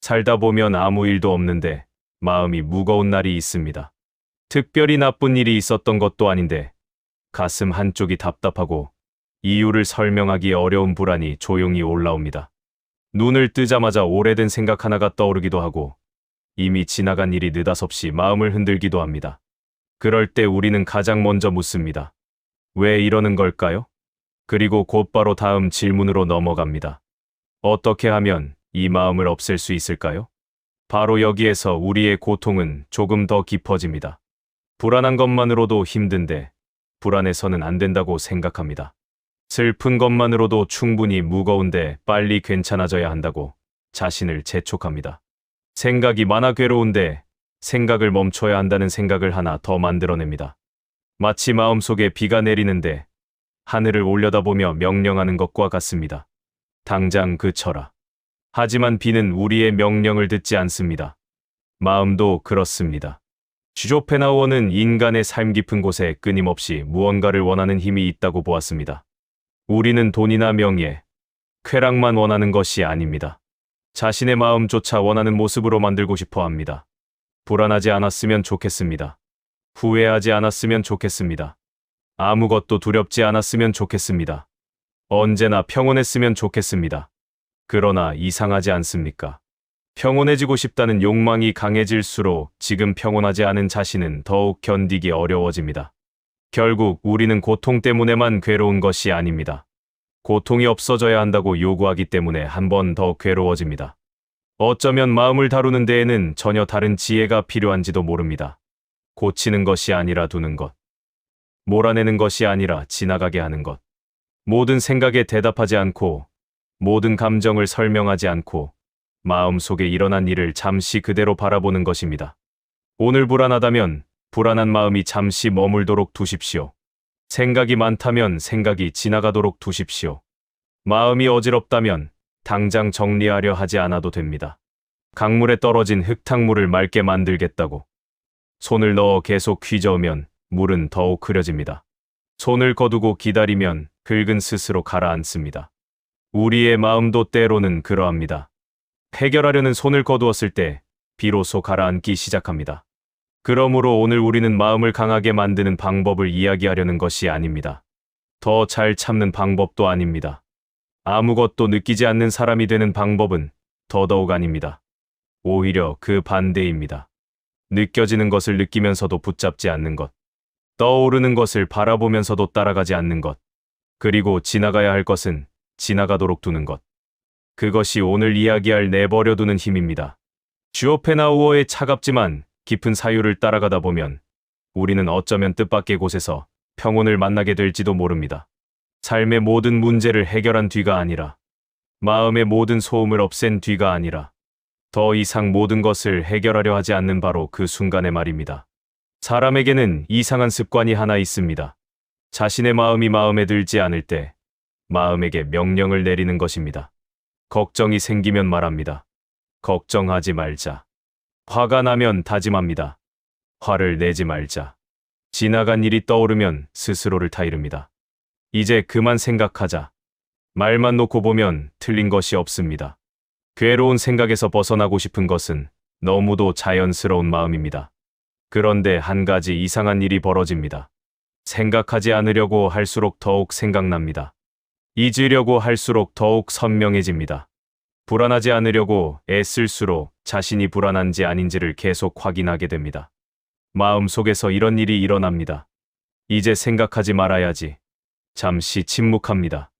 살다 보면 아무 일도 없는데 마음이 무거운 날이 있습니다. 특별히 나쁜 일이 있었던 것도 아닌데 가슴 한쪽이 답답하고 이유를 설명하기 어려운 불안이 조용히 올라옵니다. 눈을 뜨자마자 오래된 생각 하나가 떠오르기도 하고 이미 지나간 일이 느닷없이 마음을 흔들기도 합니다. 그럴 때 우리는 가장 먼저 묻습니다. 왜 이러는 걸까요? 그리고 곧바로 다음 질문으로 넘어갑니다. 어떻게 하면 이 마음을 없앨 수 있을까요? 바로 여기에서 우리의 고통은 조금 더 깊어집니다. 불안한 것만으로도 힘든데 불안해서는 안 된다고 생각합니다. 슬픈 것만으로도 충분히 무거운데 빨리 괜찮아져야 한다고 자신을 재촉합니다. 생각이 많아 괴로운데 생각을 멈춰야 한다는 생각을 하나 더 만들어냅니다. 마치 마음속에 비가 내리는데 하늘을 올려다보며 명령하는 것과 같습니다. 당장 그쳐라. 하지만 비는 우리의 명령을 듣지 않습니다. 마음도 그렇습니다. 쇼펜하우어는 인간의 삶 깊은 곳에 끊임없이 무언가를 원하는 힘이 있다고 보았습니다. 우리는 돈이나 명예, 쾌락만 원하는 것이 아닙니다. 자신의 마음조차 원하는 모습으로 만들고 싶어 합니다. 불안하지 않았으면 좋겠습니다. 후회하지 않았으면 좋겠습니다. 아무것도 두렵지 않았으면 좋겠습니다. 언제나 평온했으면 좋겠습니다. 그러나 이상하지 않습니까? 평온해지고 싶다는 욕망이 강해질수록 지금 평온하지 않은 자신은 더욱 견디기 어려워집니다. 결국 우리는 고통 때문에만 괴로운 것이 아닙니다. 고통이 없어져야 한다고 요구하기 때문에 한 번 더 괴로워집니다. 어쩌면 마음을 다루는 데에는 전혀 다른 지혜가 필요한지도 모릅니다. 고치는 것이 아니라 두는 것. 몰아내는 것이 아니라 지나가게 하는 것. 모든 생각에 대답하지 않고, 모든 감정을 설명하지 않고, 마음속에 일어난 일을 잠시 그대로 바라보는 것입니다. 오늘 불안하다면 불안한 마음이 잠시 머물도록 두십시오. 생각이 많다면 생각이 지나가도록 두십시오. 마음이 어지럽다면 당장 정리하려 하지 않아도 됩니다. 강물에 떨어진 흙탕물을 맑게 만들겠다고 손을 넣어 계속 휘저으면 물은 더욱 흐려집니다. 손을 거두고 기다리면 흙은 스스로 가라앉습니다. 우리의 마음도 때로는 그러합니다. 해결하려는 손을 거두었을 때 비로소 가라앉기 시작합니다. 그러므로 오늘 우리는 마음을 강하게 만드는 방법을 이야기하려는 것이 아닙니다. 더 잘 참는 방법도 아닙니다. 아무것도 느끼지 않는 사람이 되는 방법은 더더욱 아닙니다. 오히려 그 반대입니다. 느껴지는 것을 느끼면서도 붙잡지 않는 것. 떠오르는 것을 바라보면서도 따라가지 않는 것. 그리고 지나가야 할 것은 지나가도록 두는 것. 그것이 오늘 이야기할 내버려두는 힘입니다. 쇼펜하우어의 차갑지만 깊은 사유를 따라가다 보면 우리는 어쩌면 뜻밖의 곳에서 평온을 만나게 될지도 모릅니다. 삶의 모든 문제를 해결한 뒤가 아니라, 마음의 모든 소음을 없앤 뒤가 아니라, 더 이상 모든 것을 해결하려 하지 않는 바로 그 순간의 말입니다. 사람에게는 이상한 습관이 하나 있습니다. 자신의 마음이 마음에 들지 않을 때 마음에게 명령을 내리는 것입니다. 걱정이 생기면 말합니다. 걱정하지 말자. 화가 나면 다짐합니다. 화를 내지 말자. 지나간 일이 떠오르면 스스로를 타이릅니다. 이제 그만 생각하자. 말만 놓고 보면 틀린 것이 없습니다. 괴로운 생각에서 벗어나고 싶은 것은 너무도 자연스러운 마음입니다. 그런데 한 가지 이상한 일이 벌어집니다. 생각하지 않으려고 할수록 더욱 생각납니다. 잊으려고 할수록 더욱 선명해집니다. 불안하지 않으려고 애쓸수록 자신이 불안한지 아닌지를 계속 확인하게 됩니다. 마음속에서 이런 일이 일어납니다. 이제 생각하지 말아야지. 잠시 침묵합니다.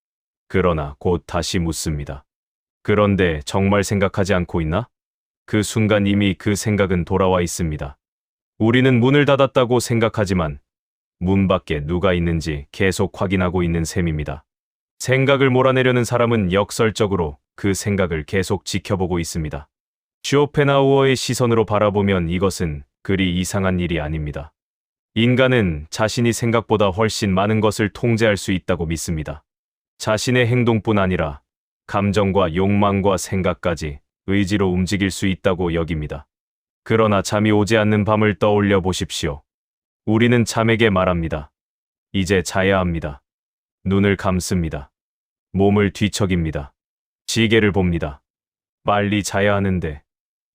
그러나 곧 다시 묻습니다. 그런데 정말 생각하지 않고 있나? 그 순간 이미 그 생각은 돌아와 있습니다. 우리는 문을 닫았다고 생각하지만 문 밖에 누가 있는지 계속 확인하고 있는 셈입니다. 생각을 몰아내려는 사람은 역설적으로 그 생각을 계속 지켜보고 있습니다. 쇼펜하우어의 시선으로 바라보면 이것은 그리 이상한 일이 아닙니다. 인간은 자신이 생각보다 훨씬 많은 것을 통제할 수 있다고 믿습니다. 자신의 행동뿐 아니라 감정과 욕망과 생각까지 의지로 움직일 수 있다고 여깁니다. 그러나 잠이 오지 않는 밤을 떠올려 보십시오. 우리는 잠에게 말합니다. 이제 자야 합니다. 눈을 감습니다. 몸을 뒤척입니다. 시계를 봅니다. 빨리 자야 하는데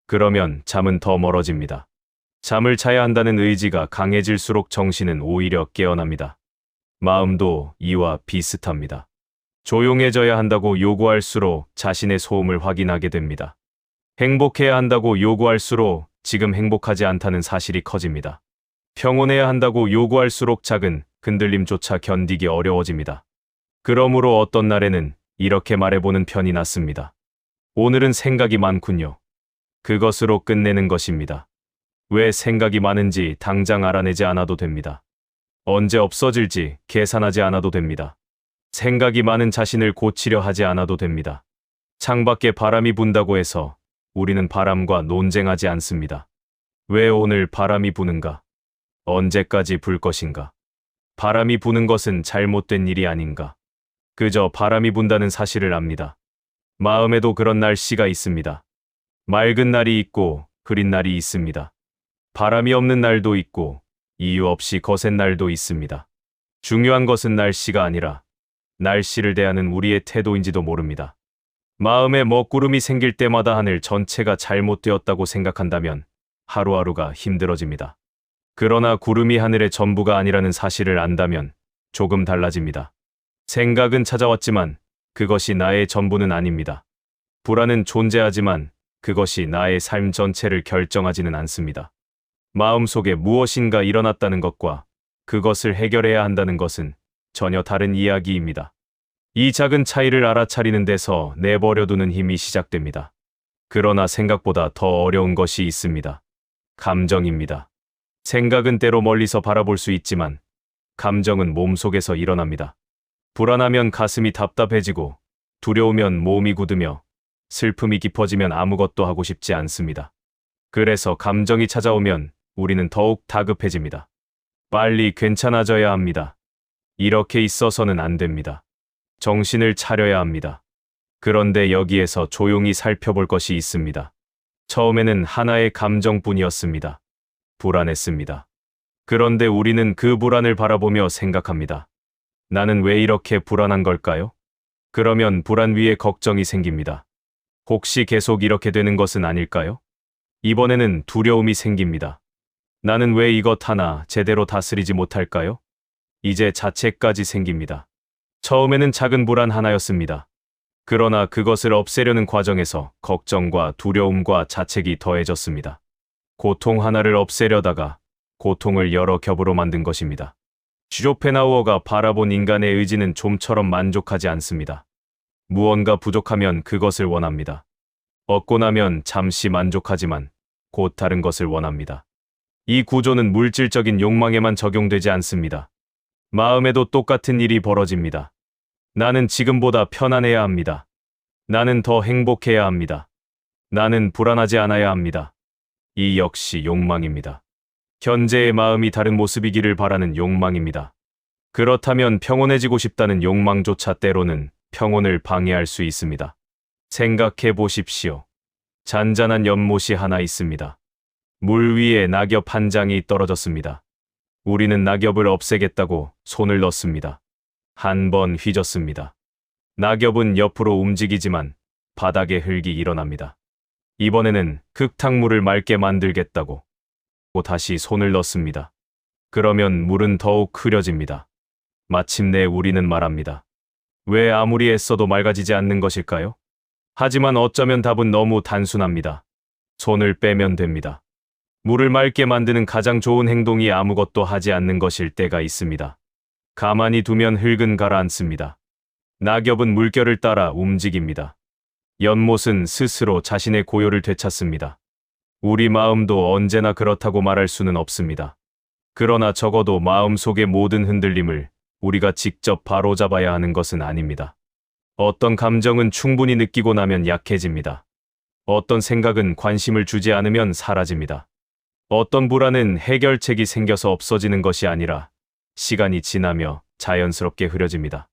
그러면 잠은 더 멀어집니다. 잠을 자야 한다는 의지가 강해질수록 정신은 오히려 깨어납니다. 마음도 이와 비슷합니다. 조용해져야 한다고 요구할수록 자신의 소음을 확인하게 됩니다. 행복해야 한다고 요구할수록 지금 행복하지 않다는 사실이 커집니다. 평온해야 한다고 요구할수록 작은 흔들림조차 견디기 어려워집니다. 그러므로 어떤 날에는 이렇게 말해보는 편이 낫습니다. 오늘은 생각이 많군요. 그것으로 끝내는 것입니다. 왜 생각이 많은지 당장 알아내지 않아도 됩니다. 언제 없어질지 계산하지 않아도 됩니다. 생각이 많은 자신을 고치려 하지 않아도 됩니다. 창밖에 바람이 분다고 해서 우리는 바람과 논쟁하지 않습니다. 왜 오늘 바람이 부는가? 언제까지 불 것인가? 바람이 부는 것은 잘못된 일이 아닌가? 그저 바람이 분다는 사실을 압니다. 마음에도 그런 날씨가 있습니다. 맑은 날이 있고 흐린 날이 있습니다. 바람이 없는 날도 있고 이유 없이 거센 날도 있습니다. 중요한 것은 날씨가 아니라 날씨를 대하는 우리의 태도인지도 모릅니다. 마음에 먹구름이 생길 때마다 하늘 전체가 잘못되었다고 생각한다면 하루하루가 힘들어집니다. 그러나 구름이 하늘의 전부가 아니라는 사실을 안다면 조금 달라집니다. 생각은 찾아왔지만 그것이 나의 전부는 아닙니다. 불안은 존재하지만 그것이 나의 삶 전체를 결정하지는 않습니다. 마음속에 무엇인가 일어났다는 것과 그것을 해결해야 한다는 것은 전혀 다른 이야기입니다. 이 작은 차이를 알아차리는 데서 내버려두는 힘이 시작됩니다. 그러나 생각보다 더 어려운 것이 있습니다. 감정입니다. 생각은 때로 멀리서 바라볼 수 있지만 감정은 몸속에서 일어납니다. 불안하면 가슴이 답답해지고 두려우면 몸이 굳으며 슬픔이 깊어지면 아무것도 하고 싶지 않습니다. 그래서 감정이 찾아오면 우리는 더욱 다급해집니다. 빨리 괜찮아져야 합니다. 이렇게 있어서는 안 됩니다. 정신을 차려야 합니다. 그런데 여기에서 조용히 살펴볼 것이 있습니다. 처음에는 하나의 감정뿐이었습니다. 불안했습니다. 그런데 우리는 그 불안을 바라보며 생각합니다. 나는 왜 이렇게 불안한 걸까요? 그러면 불안 위에 걱정이 생깁니다. 혹시 계속 이렇게 되는 것은 아닐까요? 이번에는 두려움이 생깁니다. 나는 왜 이것 하나 제대로 다스리지 못할까요? 이제 자책까지 생깁니다. 처음에는 작은 불안 하나였습니다. 그러나 그것을 없애려는 과정에서 걱정과 두려움과 자책이 더해졌습니다. 고통 하나를 없애려다가 고통을 여러 겹으로 만든 것입니다. 쇼펜하우어가 바라본 인간의 의지는 좀처럼 만족하지 않습니다. 무언가 부족하면 그것을 원합니다. 얻고 나면 잠시 만족하지만 곧 다른 것을 원합니다. 이 구조는 물질적인 욕망에만 적용되지 않습니다. 마음에도 똑같은 일이 벌어집니다. 나는 지금보다 편안해야 합니다. 나는 더 행복해야 합니다. 나는 불안하지 않아야 합니다. 이 역시 욕망입니다. 현재의 마음이 다른 모습이기를 바라는 욕망입니다. 그렇다면 평온해지고 싶다는 욕망조차 때로는 평온을 방해할 수 있습니다. 생각해 보십시오. 잔잔한 연못이 하나 있습니다. 물 위에 낙엽 한 장이 떨어졌습니다. 우리는 낙엽을 없애겠다고 손을 넣습니다. 한 번 휘젓습니다. 낙엽은 옆으로 움직이지만 바닥에 흙이 일어납니다. 이번에는 흙탕물을 맑게 만들겠다고 또 다시 손을 넣습니다. 그러면 물은 더욱 흐려집니다. 마침내 우리는 말합니다. 왜 아무리 애써도 맑아지지 않는 것일까요? 하지만 어쩌면 답은 너무 단순합니다. 손을 빼면 됩니다. 물을 맑게 만드는 가장 좋은 행동이 아무것도 하지 않는 것일 때가 있습니다. 가만히 두면 흙은 가라앉습니다. 낙엽은 물결을 따라 움직입니다. 연못은 스스로 자신의 고요를 되찾습니다. 우리 마음도 언제나 그렇다고 말할 수는 없습니다. 그러나 적어도 마음속의 모든 흔들림을 우리가 직접 바로잡아야 하는 것은 아닙니다. 어떤 감정은 충분히 느끼고 나면 약해집니다. 어떤 생각은 관심을 주지 않으면 사라집니다. 어떤 불안은 해결책이 생겨서 없어지는 것이 아니라 시간이 지나며 자연스럽게 흐려집니다.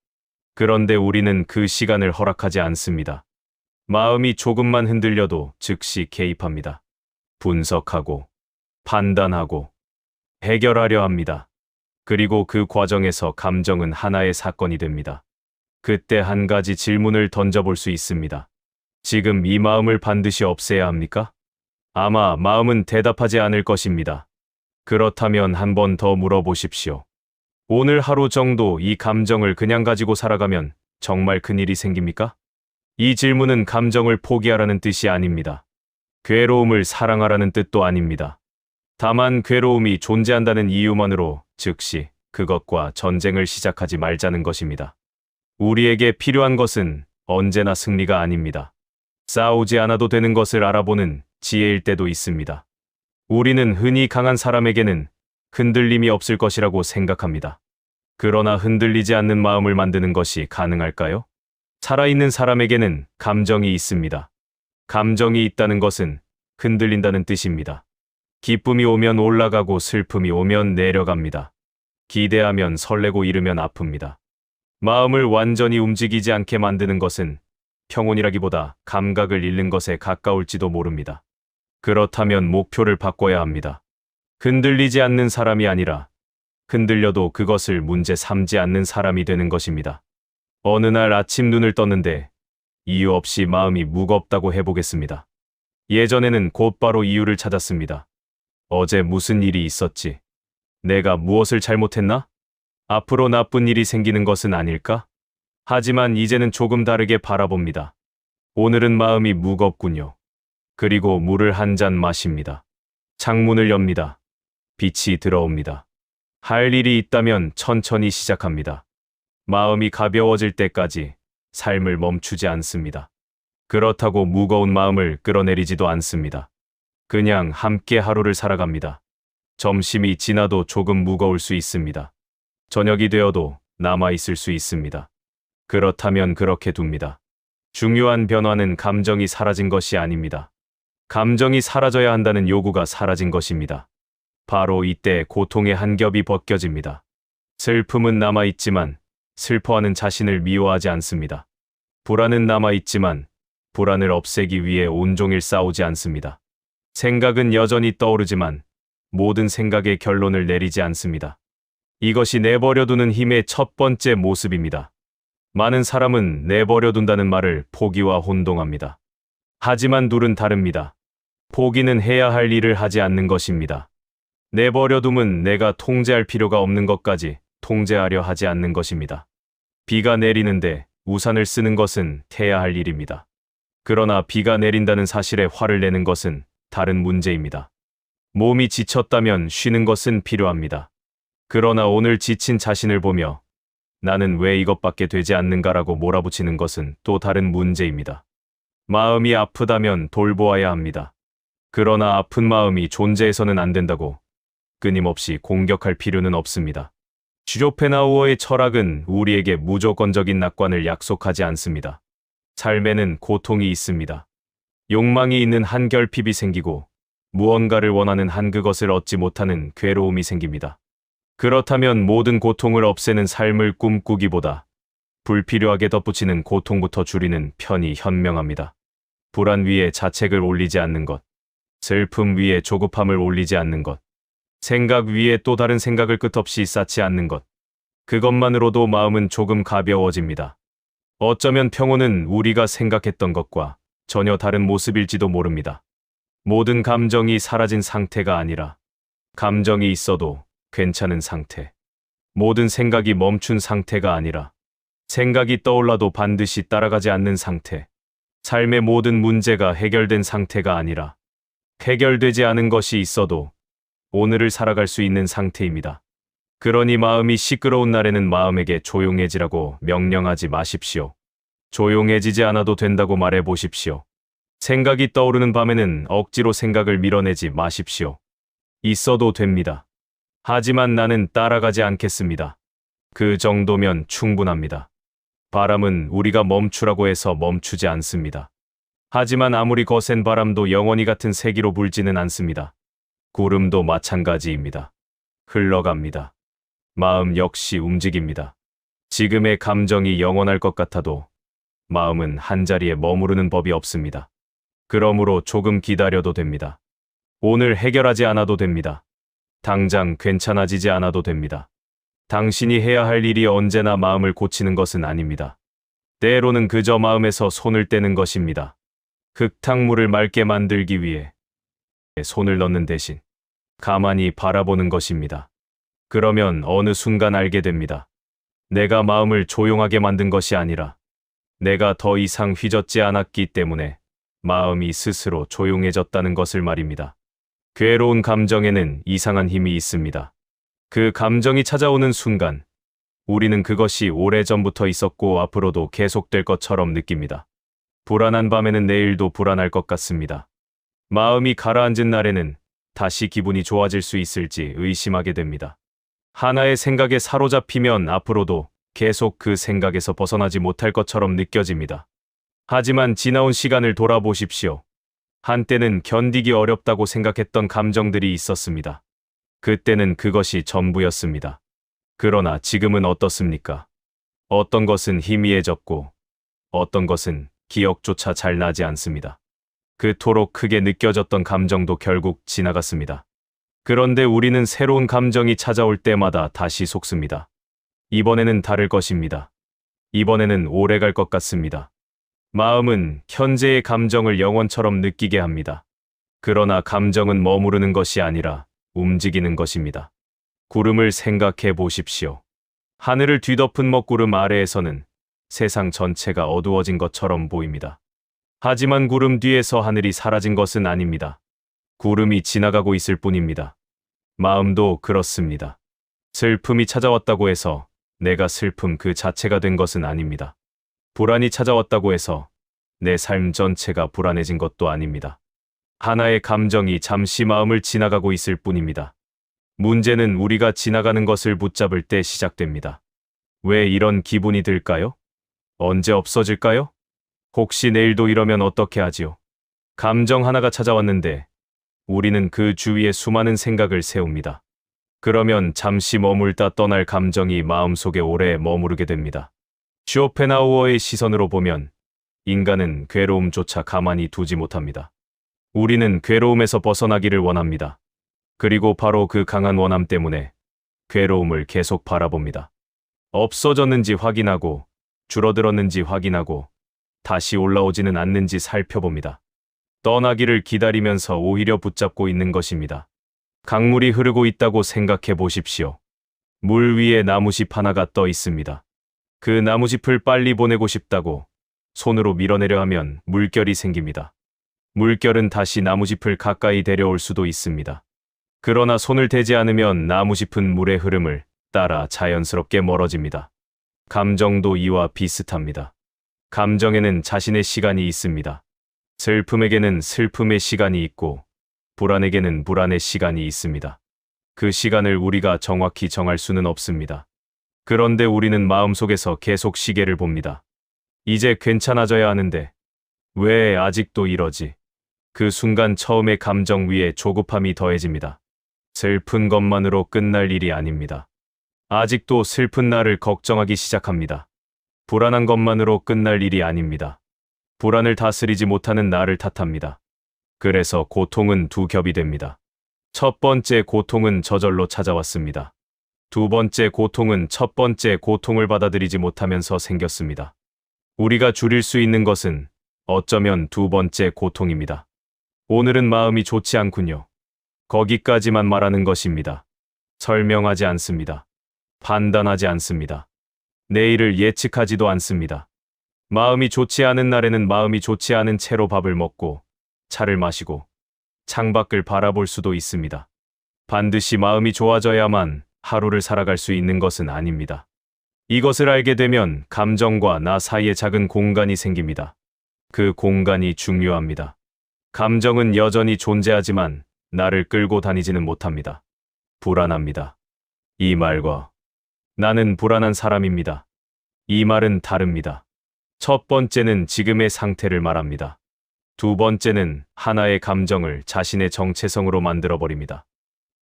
그런데 우리는 그 시간을 허락하지 않습니다. 마음이 조금만 흔들려도 즉시 개입합니다. 분석하고, 판단하고, 해결하려 합니다. 그리고 그 과정에서 감정은 하나의 사건이 됩니다. 그때 한 가지 질문을 던져볼 수 있습니다. 지금 이 마음을 반드시 없애야 합니까? 아마 마음은 대답하지 않을 것입니다. 그렇다면 한 번 더 물어보십시오. 오늘 하루 정도 이 감정을 그냥 가지고 살아가면 정말 큰일이 생깁니까? 이 질문은 감정을 포기하라는 뜻이 아닙니다. 괴로움을 사랑하라는 뜻도 아닙니다. 다만 괴로움이 존재한다는 이유만으로 즉시 그것과 전쟁을 시작하지 말자는 것입니다. 우리에게 필요한 것은 언제나 승리가 아닙니다. 싸우지 않아도 되는 것을 알아보는 지혜일 때도 있습니다. 우리는 흔히 강한 사람에게는 흔들림이 없을 것이라고 생각합니다. 그러나 흔들리지 않는 마음을 만드는 것이 가능할까요? 살아있는 사람에게는 감정이 있습니다. 감정이 있다는 것은 흔들린다는 뜻입니다. 기쁨이 오면 올라가고 슬픔이 오면 내려갑니다. 기대하면 설레고 이르면 아픕니다. 마음을 완전히 움직이지 않게 만드는 것은 평온이라기보다 감각을 잃는 것에 가까울지도 모릅니다. 그렇다면 목표를 바꿔야 합니다. 흔들리지 않는 사람이 아니라 흔들려도 그것을 문제 삼지 않는 사람이 되는 것입니다. 어느 날 아침 눈을 떴는데 이유 없이 마음이 무겁다고 해보겠습니다. 예전에는 곧바로 이유를 찾았습니다. 어제 무슨 일이 있었지? 내가 무엇을 잘못했나? 앞으로 나쁜 일이 생기는 것은 아닐까? 하지만 이제는 조금 다르게 바라봅니다. 오늘은 마음이 무겁군요. 그리고 물을 한 잔 마십니다. 창문을 엽니다. 빛이 들어옵니다. 할 일이 있다면 천천히 시작합니다. 마음이 가벼워질 때까지 삶을 멈추지 않습니다. 그렇다고 무거운 마음을 끌어내리지도 않습니다. 그냥 함께 하루를 살아갑니다. 점심이 지나도 조금 무거울 수 있습니다. 저녁이 되어도 남아있을 수 있습니다. 그렇다면 그렇게 둡니다. 중요한 변화는 감정이 사라진 것이 아닙니다. 감정이 사라져야 한다는 요구가 사라진 것입니다. 바로 이때 고통의 한 겹이 벗겨집니다. 슬픔은 남아있지만 슬퍼하는 자신을 미워하지 않습니다. 불안은 남아있지만 불안을 없애기 위해 온종일 싸우지 않습니다. 생각은 여전히 떠오르지만 모든 생각의 결론을 내리지 않습니다. 이것이 내버려두는 힘의 첫 번째 모습입니다. 많은 사람은 내버려둔다는 말을 포기와 혼동합니다. 하지만 둘은 다릅니다. 포기는 해야 할 일을 하지 않는 것입니다. 내버려둠은 내가 통제할 필요가 없는 것까지 통제하려 하지 않는 것입니다. 비가 내리는데 우산을 쓰는 것은 해야 할 일입니다. 그러나 비가 내린다는 사실에 화를 내는 것은 다른 문제입니다. 몸이 지쳤다면 쉬는 것은 필요합니다. 그러나 오늘 지친 자신을 보며 나는 왜 이것밖에 되지 않는가라고 몰아붙이는 것은 또 다른 문제입니다. 마음이 아프다면 돌보아야 합니다. 그러나 아픈 마음이 존재해서는 안 된다고 끊임없이 공격할 필요는 없습니다. 쇼펜하우어의 철학은 우리에게 무조건적인 낙관을 약속하지 않습니다. 삶에는 고통이 있습니다. 욕망이 있는 한 결핍이 생기고 무언가를 원하는 한 그것을 얻지 못하는 괴로움이 생깁니다. 그렇다면 모든 고통을 없애는 삶을 꿈꾸기보다 불필요하게 덧붙이는 고통부터 줄이는 편이 현명합니다. 불안 위에 자책을 올리지 않는 것, 슬픔 위에 조급함을 올리지 않는 것, 생각 위에 또 다른 생각을 끝없이 쌓지 않는 것, 그것만으로도 마음은 조금 가벼워집니다. 어쩌면 평온은 우리가 생각했던 것과 전혀 다른 모습일지도 모릅니다. 모든 감정이 사라진 상태가 아니라 감정이 있어도 괜찮은 상태. 모든 생각이 멈춘 상태가 아니라 생각이 떠올라도 반드시 따라가지 않는 상태. 삶의 모든 문제가 해결된 상태가 아니라 해결되지 않은 것이 있어도 오늘을 살아갈 수 있는 상태입니다. 그러니 마음이 시끄러운 날에는 마음에게 조용해지라고 명령하지 마십시오. 조용해지지 않아도 된다고 말해 보십시오. 생각이 떠오르는 밤에는 억지로 생각을 밀어내지 마십시오. 있어도 됩니다. 하지만 나는 따라가지 않겠습니다. 그 정도면 충분합니다. 바람은 우리가 멈추라고 해서 멈추지 않습니다. 하지만 아무리 거센 바람도 영원히 같은 세기로 불지는 않습니다. 구름도 마찬가지입니다. 흘러갑니다. 마음 역시 움직입니다. 지금의 감정이 영원할 것 같아도 마음은 한자리에 머무르는 법이 없습니다. 그러므로 조금 기다려도 됩니다. 오늘 해결하지 않아도 됩니다. 당장 괜찮아지지 않아도 됩니다. 당신이 해야 할 일이 언제나 마음을 고치는 것은 아닙니다. 때로는 그저 마음에서 손을 떼는 것입니다. 흙탕물을 맑게 만들기 위해 손을 넣는 대신 가만히 바라보는 것입니다. 그러면 어느 순간 알게 됩니다. 내가 마음을 조용하게 만든 것이 아니라 내가 더 이상 휘젓지 않았기 때문에 마음이 스스로 조용해졌다는 것을 말입니다. 괴로운 감정에는 이상한 힘이 있습니다. 그 감정이 찾아오는 순간 우리는 그것이 오래전부터 있었고 앞으로도 계속될 것처럼 느낍니다. 불안한 밤에는 내일도 불안할 것 같습니다. 마음이 가라앉은 날에는 다시 기분이 좋아질 수 있을지 의심하게 됩니다. 하나의 생각에 사로잡히면 앞으로도 계속 그 생각에서 벗어나지 못할 것처럼 느껴집니다. 하지만 지나온 시간을 돌아보십시오. 한때는 견디기 어렵다고 생각했던 감정들이 있었습니다. 그때는 그것이 전부였습니다. 그러나 지금은 어떻습니까? 어떤 것은 희미해졌고 어떤 것은 기억조차 잘 나지 않습니다. 그토록 크게 느껴졌던 감정도 결국 지나갔습니다. 그런데 우리는 새로운 감정이 찾아올 때마다 다시 속습니다. 이번에는 다를 것입니다. 이번에는 오래 갈 것 같습니다. 마음은 현재의 감정을 영원처럼 느끼게 합니다. 그러나 감정은 머무르는 것이 아니라 움직이는 것입니다. 구름을 생각해 보십시오. 하늘을 뒤덮은 먹구름 아래에서는 세상 전체가 어두워진 것처럼 보입니다. 하지만 구름 뒤에서 하늘이 사라진 것은 아닙니다. 구름이 지나가고 있을 뿐입니다. 마음도 그렇습니다. 슬픔이 찾아왔다고 해서 내가 슬픔 그 자체가 된 것은 아닙니다. 불안이 찾아왔다고 해서 내 삶 전체가 불안해진 것도 아닙니다. 하나의 감정이 잠시 마음을 지나가고 있을 뿐입니다. 문제는 우리가 지나가는 것을 붙잡을 때 시작됩니다. 왜 이런 기분이 들까요? 언제 없어질까요? 혹시 내일도 이러면 어떻게 하지요? 감정 하나가 찾아왔는데 우리는 그 주위에 수많은 생각을 세웁니다. 그러면 잠시 머물다 떠날 감정이 마음속에 오래 머무르게 됩니다. 쇼펜하우어의 시선으로 보면 인간은 괴로움조차 가만히 두지 못합니다. 우리는 괴로움에서 벗어나기를 원합니다. 그리고 바로 그 강한 원함 때문에 괴로움을 계속 바라봅니다. 없어졌는지 확인하고 줄어들었는지 확인하고 다시 올라오지는 않는지 살펴봅니다. 떠나기를 기다리면서 오히려 붙잡고 있는 것입니다. 강물이 흐르고 있다고 생각해 보십시오. 물 위에 나무짚 하나가 떠 있습니다. 그 나무짚을 빨리 보내고 싶다고 손으로 밀어내려 하면 물결이 생깁니다. 물결은 다시 나무짚을 가까이 데려올 수도 있습니다. 그러나 손을 대지 않으면 나무짚은 물의 흐름을 따라 자연스럽게 멀어집니다. 감정도 이와 비슷합니다. 감정에는 자신의 시간이 있습니다. 슬픔에게는 슬픔의 시간이 있고 불안에게는 불안의 시간이 있습니다. 그 시간을 우리가 정확히 정할 수는 없습니다. 그런데 우리는 마음속에서 계속 시계를 봅니다. 이제 괜찮아져야 하는데 왜 아직도 이러지? 그 순간 처음의 감정 위에 조급함이 더해집니다. 슬픈 것만으로 끝날 일이 아닙니다. 아직도 슬픈 나를 걱정하기 시작합니다. 불안한 것만으로 끝날 일이 아닙니다. 불안을 다스리지 못하는 나를 탓합니다. 그래서 고통은 두 겹이 됩니다. 첫 번째 고통은 저절로 찾아왔습니다. 두 번째 고통은 첫 번째 고통을 받아들이지 못하면서 생겼습니다. 우리가 줄일 수 있는 것은 어쩌면 두 번째 고통입니다. 오늘은 마음이 좋지 않군요. 거기까지만 말하는 것입니다. 설명하지 않습니다. 판단하지 않습니다. 내일을 예측하지도 않습니다. 마음이 좋지 않은 날에는 마음이 좋지 않은 채로 밥을 먹고 차를 마시고 창밖을 바라볼 수도 있습니다. 반드시 마음이 좋아져야만 하루를 살아갈 수 있는 것은 아닙니다. 이것을 알게 되면 감정과 나 사이에 작은 공간이 생깁니다. 그 공간이 중요합니다. 감정은 여전히 존재하지만 나를 끌고 다니지는 못합니다. 불안합니다. 이 말과 나는 불안한 사람입니다. 이 말은 다릅니다. 첫 번째는 지금의 상태를 말합니다. 두 번째는 하나의 감정을 자신의 정체성으로 만들어버립니다.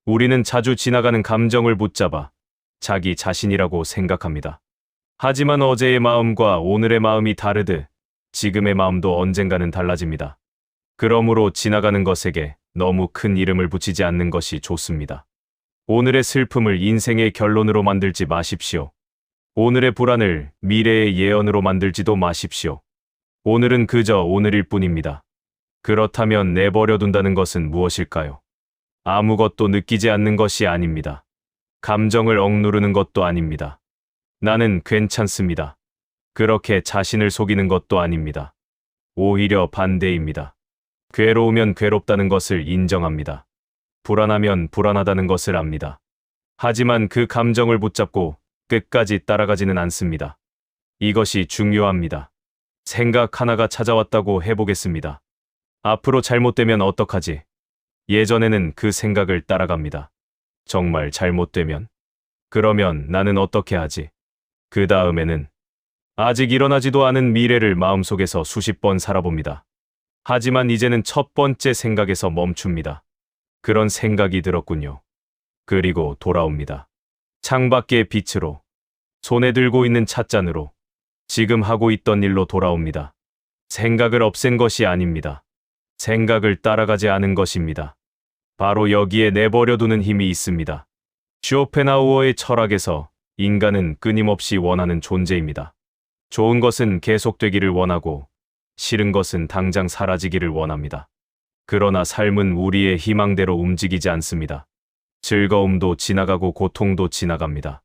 우리는 자주 지나가는 감정을 붙잡아 자기 자신이라고 생각합니다. 하지만 어제의 마음과 오늘의 마음이 다르듯 지금의 마음도 언젠가는 달라집니다. 그러므로 지나가는 것에게 너무 큰 이름을 붙이지 않는 것이 좋습니다. 오늘의 슬픔을 인생의 결론으로 만들지 마십시오. 오늘의 불안을 미래의 예언으로 만들지도 마십시오. 오늘은 그저 오늘일 뿐입니다. 그렇다면 내버려 둔다는 것은 무엇일까요? 아무것도 느끼지 않는 것이 아닙니다. 감정을 억누르는 것도 아닙니다. 나는 괜찮습니다. 그렇게 자신을 속이는 것도 아닙니다. 오히려 반대입니다. 괴로우면 괴롭다는 것을 인정합니다. 불안하면 불안하다는 것을 압니다. 하지만 그 감정을 붙잡고 끝까지 따라가지는 않습니다. 이것이 중요합니다. 생각 하나가 찾아왔다고 해보겠습니다. 앞으로 잘못되면 어떡하지? 예전에는 그 생각을 따라갑니다. 정말 잘못되면? 그러면 나는 어떻게 하지? 그 다음에는 아직 일어나지도 않은 미래를 마음속에서 수십 번 살아봅니다. 하지만 이제는 첫 번째 생각에서 멈춥니다. 그런 생각이 들었군요. 그리고 돌아옵니다. 창밖의 빛으로, 손에 들고 있는 찻잔으로, 지금 하고 있던 일로 돌아옵니다. 생각을 없앤 것이 아닙니다. 생각을 따라가지 않은 것입니다. 바로 여기에 내버려두는 힘이 있습니다. 쇼펜하우어의 철학에서 인간은 끊임없이 원하는 존재입니다. 좋은 것은 계속되기를 원하고 싫은 것은 당장 사라지기를 원합니다. 그러나 삶은 우리의 희망대로 움직이지 않습니다. 즐거움도 지나가고 고통도 지나갑니다.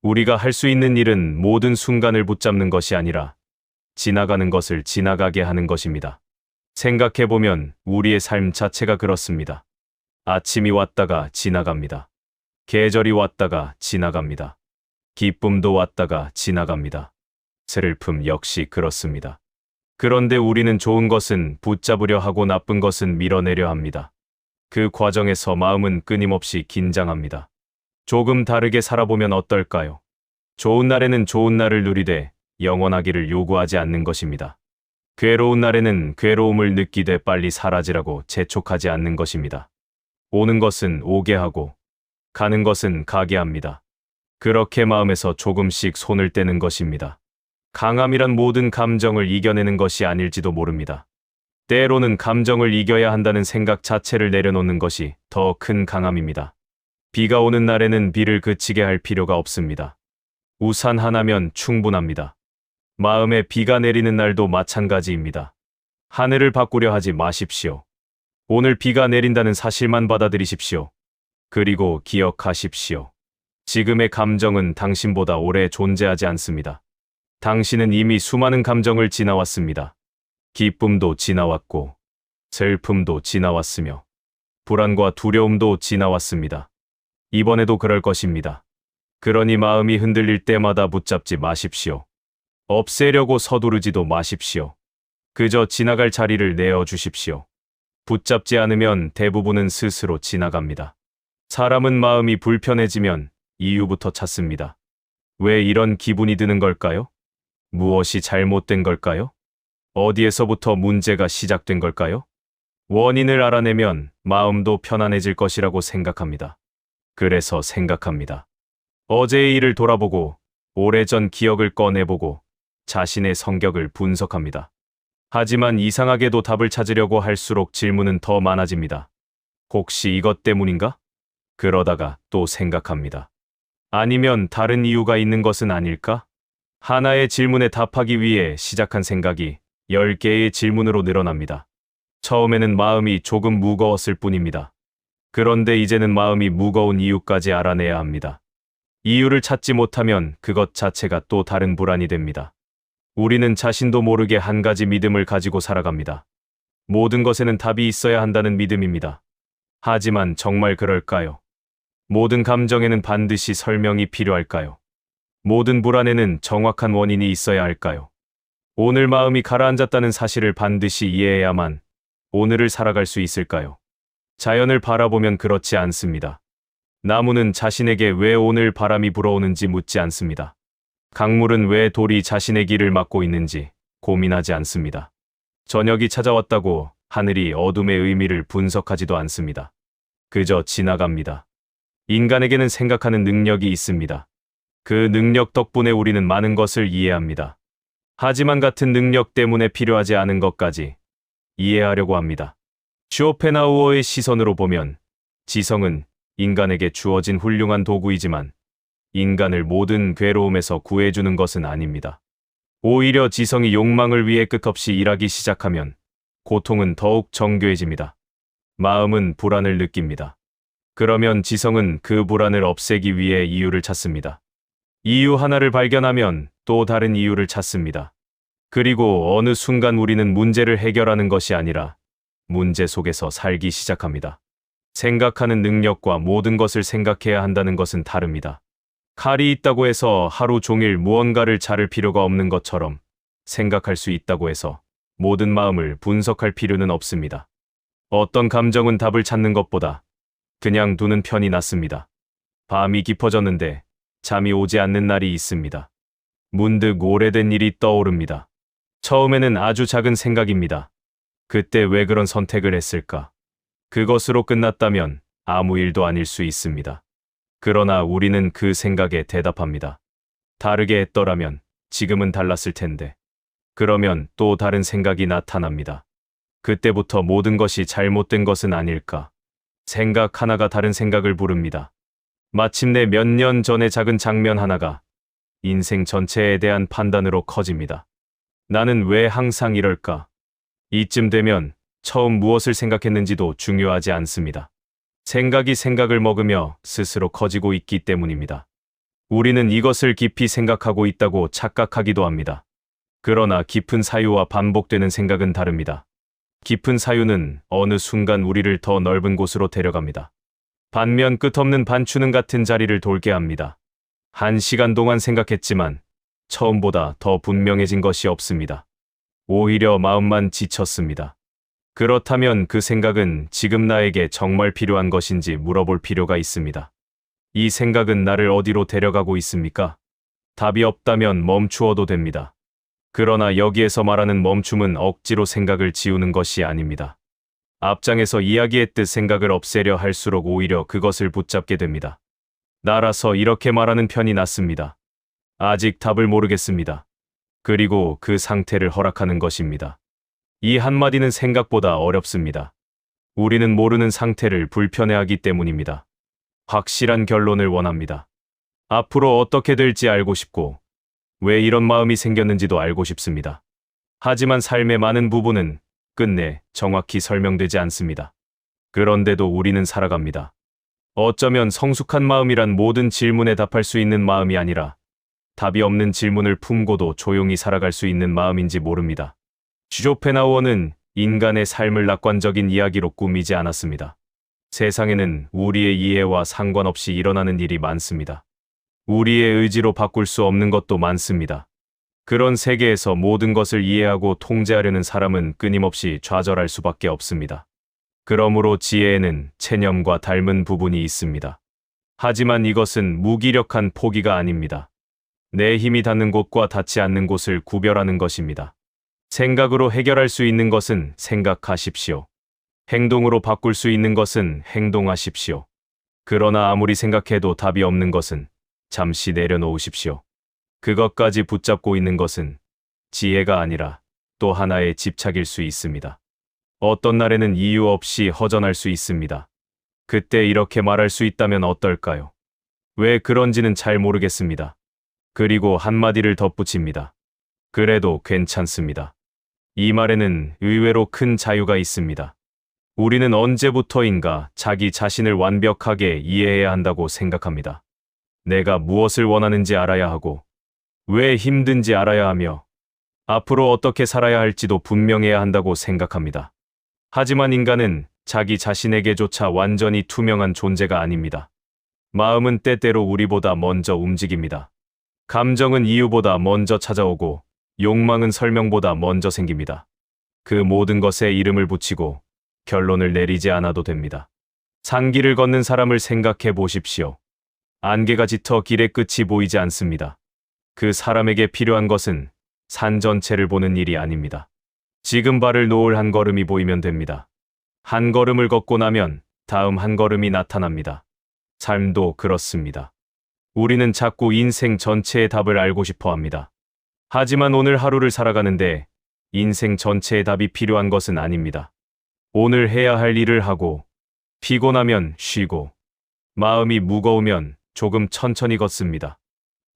우리가 할 수 있는 일은 모든 순간을 붙잡는 것이 아니라 지나가는 것을 지나가게 하는 것입니다. 생각해보면 우리의 삶 자체가 그렇습니다. 아침이 왔다가 지나갑니다. 계절이 왔다가 지나갑니다. 기쁨도 왔다가 지나갑니다. 슬픔 역시 그렇습니다. 그런데 우리는 좋은 것은 붙잡으려 하고 나쁜 것은 밀어내려 합니다. 그 과정에서 마음은 끊임없이 긴장합니다. 조금 다르게 살아보면 어떨까요? 좋은 날에는 좋은 날을 누리되 영원하기를 요구하지 않는 것입니다. 괴로운 날에는 괴로움을 느끼되 빨리 사라지라고 재촉하지 않는 것입니다. 오는 것은 오게 하고 가는 것은 가게 합니다. 그렇게 마음에서 조금씩 손을 떼는 것입니다. 강함이란 모든 감정을 이겨내는 것이 아닐지도 모릅니다. 때로는 감정을 이겨야 한다는 생각 자체를 내려놓는 것이 더 큰 강함입니다. 비가 오는 날에는 비를 그치게 할 필요가 없습니다. 우산 하나면 충분합니다. 마음에 비가 내리는 날도 마찬가지입니다. 하늘을 바꾸려 하지 마십시오. 오늘 비가 내린다는 사실만 받아들이십시오. 그리고 기억하십시오. 지금의 감정은 당신보다 오래 존재하지 않습니다. 당신은 이미 수많은 감정을 지나왔습니다. 기쁨도 지나왔고, 슬픔도 지나왔으며, 불안과 두려움도 지나왔습니다. 이번에도 그럴 것입니다. 그러니 마음이 흔들릴 때마다 붙잡지 마십시오. 없애려고 서두르지도 마십시오. 그저 지나갈 자리를 내어주십시오. 붙잡지 않으면 대부분은 스스로 지나갑니다. 사람은 마음이 불편해지면 이유부터 찾습니다. 왜 이런 기분이 드는 걸까요? 무엇이 잘못된 걸까요? 어디에서부터 문제가 시작된 걸까요? 원인을 알아내면 마음도 편안해질 것이라고 생각합니다. 그래서 생각합니다. 어제의 일을 돌아보고 오래전 기억을 꺼내보고 자신의 성격을 분석합니다. 하지만 이상하게도 답을 찾으려고 할수록 질문은 더 많아집니다. 혹시 이것 때문인가? 그러다가 또 생각합니다. 아니면 다른 이유가 있는 것은 아닐까? 하나의 질문에 답하기 위해 시작한 생각이 10개의 질문으로 늘어납니다. 처음에는 마음이 조금 무거웠을 뿐입니다. 그런데 이제는 마음이 무거운 이유까지 알아내야 합니다. 이유를 찾지 못하면 그것 자체가 또 다른 불안이 됩니다. 우리는 자신도 모르게 한 가지 믿음을 가지고 살아갑니다. 모든 것에는 답이 있어야 한다는 믿음입니다. 하지만 정말 그럴까요? 모든 감정에는 반드시 설명이 필요할까요? 모든 불안에는 정확한 원인이 있어야 할까요? 오늘 마음이 가라앉았다는 사실을 반드시 이해해야만 오늘을 살아갈 수 있을까요? 자연을 바라보면 그렇지 않습니다. 나무는 자신에게 왜 오늘 바람이 불어오는지 묻지 않습니다. 강물은 왜 돌이 자신의 길을 막고 있는지 고민하지 않습니다. 저녁이 찾아왔다고 하늘이 어둠의 의미를 분석하지도 않습니다. 그저 지나갑니다. 인간에게는 생각하는 능력이 있습니다. 그 능력 덕분에 우리는 많은 것을 이해합니다. 하지만 같은 능력 때문에 필요하지 않은 것까지 이해하려고 합니다. 쇼펜하우어의 시선으로 보면 지성은 인간에게 주어진 훌륭한 도구이지만 인간을 모든 괴로움에서 구해주는 것은 아닙니다. 오히려 지성이 욕망을 위해 끝없이 일하기 시작하면 고통은 더욱 정교해집니다. 마음은 불안을 느낍니다. 그러면 지성은 그 불안을 없애기 위해 이유를 찾습니다. 이유 하나를 발견하면 또 다른 이유를 찾습니다. 그리고 어느 순간 우리는 문제를 해결하는 것이 아니라 문제 속에서 살기 시작합니다. 생각하는 능력과 모든 것을 생각해야 한다는 것은 다릅니다. 칼이 있다고 해서 하루 종일 무언가를 자를 필요가 없는 것처럼 생각할 수 있다고 해서 모든 마음을 분석할 필요는 없습니다. 어떤 감정은 답을 찾는 것보다 그냥 두는 편이 낫습니다. 밤이 깊어졌는데 잠이 오지 않는 날이 있습니다. 문득 오래된 일이 떠오릅니다. 처음에는 아주 작은 생각입니다. 그때 왜 그런 선택을 했을까? 그것으로 끝났다면 아무 일도 아닐 수 있습니다. 그러나 우리는 그 생각에 대답합니다. 다르게 했더라면 지금은 달랐을 텐데. 그러면 또 다른 생각이 나타납니다. 그때부터 모든 것이 잘못된 것은 아닐까? 생각 하나가 다른 생각을 부릅니다. 마침내 몇 년 전의 작은 장면 하나가 인생 전체에 대한 판단으로 커집니다. 나는 왜 항상 이럴까? 이쯤 되면 처음 무엇을 생각했는지도 중요하지 않습니다. 생각이 생각을 먹으며 스스로 커지고 있기 때문입니다. 우리는 이것을 깊이 생각하고 있다고 착각하기도 합니다. 그러나 깊은 사유와 반복되는 생각은 다릅니다. 깊은 사유는 어느 순간 우리를 더 넓은 곳으로 데려갑니다. 반면 끝없는 반추는 같은 자리를 돌게 합니다. 1시간 동안 생각했지만 처음보다 더 분명해진 것이 없습니다. 오히려 마음만 지쳤습니다. 그렇다면 그 생각은 지금 나에게 정말 필요한 것인지 물어볼 필요가 있습니다. 이 생각은 나를 어디로 데려가고 있습니까? 답이 없다면 멈추어도 됩니다. 그러나 여기에서 말하는 멈춤은 억지로 생각을 지우는 것이 아닙니다. 앞장에서 이야기했듯 생각을 없애려 할수록 오히려 그것을 붙잡게 됩니다. 나라서 이렇게 말하는 편이 낫습니다. 아직 답을 모르겠습니다. 그리고 그 상태를 허락하는 것입니다. 이 한마디는 생각보다 어렵습니다. 우리는 모르는 상태를 불편해하기 때문입니다. 확실한 결론을 원합니다. 앞으로 어떻게 될지 알고 싶고, 왜 이런 마음이 생겼는지도 알고 싶습니다. 하지만 삶의 많은 부분은 끝내 정확히 설명되지 않습니다. 그런데도 우리는 살아갑니다. 어쩌면 성숙한 마음이란 모든 질문에 답할 수 있는 마음이 아니라 답이 없는 질문을 품고도 조용히 살아갈 수 있는 마음인지 모릅니다. 쇼펜하우어는 인간의 삶을 낙관적인 이야기로 꾸미지 않았습니다. 세상에는 우리의 이해와 상관없이 일어나는 일이 많습니다. 우리의 의지로 바꿀 수 없는 것도 많습니다. 그런 세계에서 모든 것을 이해하고 통제하려는 사람은 끊임없이 좌절할 수밖에 없습니다. 그러므로 지혜에는 체념과 닮은 부분이 있습니다. 하지만 이것은 무기력한 포기가 아닙니다. 내 힘이 닿는 곳과 닿지 않는 곳을 구별하는 것입니다. 생각으로 해결할 수 있는 것은 생각하십시오. 행동으로 바꿀 수 있는 것은 행동하십시오. 그러나 아무리 생각해도 답이 없는 것은 잠시 내려놓으십시오. 그것까지 붙잡고 있는 것은 지혜가 아니라 또 하나의 집착일 수 있습니다. 어떤 날에는 이유 없이 허전할 수 있습니다. 그때 이렇게 말할 수 있다면 어떨까요? 왜 그런지는 잘 모르겠습니다. 그리고 한마디를 덧붙입니다. 그래도 괜찮습니다. 이 말에는 의외로 큰 자유가 있습니다. 우리는 언제부터인가 자기 자신을 완벽하게 이해해야 한다고 생각합니다. 내가 무엇을 원하는지 알아야 하고, 왜 힘든지 알아야 하며, 앞으로 어떻게 살아야 할지도 분명해야 한다고 생각합니다. 하지만 인간은 자기 자신에게조차 완전히 투명한 존재가 아닙니다. 마음은 때때로 우리보다 먼저 움직입니다. 감정은 이유보다 먼저 찾아오고, 욕망은 설명보다 먼저 생깁니다. 그 모든 것에 이름을 붙이고 결론을 내리지 않아도 됩니다. 산길을 걷는 사람을 생각해 보십시오. 안개가 짙어 길의 끝이 보이지 않습니다. 그 사람에게 필요한 것은 산 전체를 보는 일이 아닙니다. 지금 발을 놓을 한 걸음이 보이면 됩니다. 한 걸음을 걷고 나면 다음 한 걸음이 나타납니다. 삶도 그렇습니다. 우리는 자꾸 인생 전체의 답을 알고 싶어 합니다. 하지만 오늘 하루를 살아가는데 인생 전체의 답이 필요한 것은 아닙니다. 오늘 해야 할 일을 하고, 피곤하면 쉬고, 마음이 무거우면 조금 천천히 걷습니다.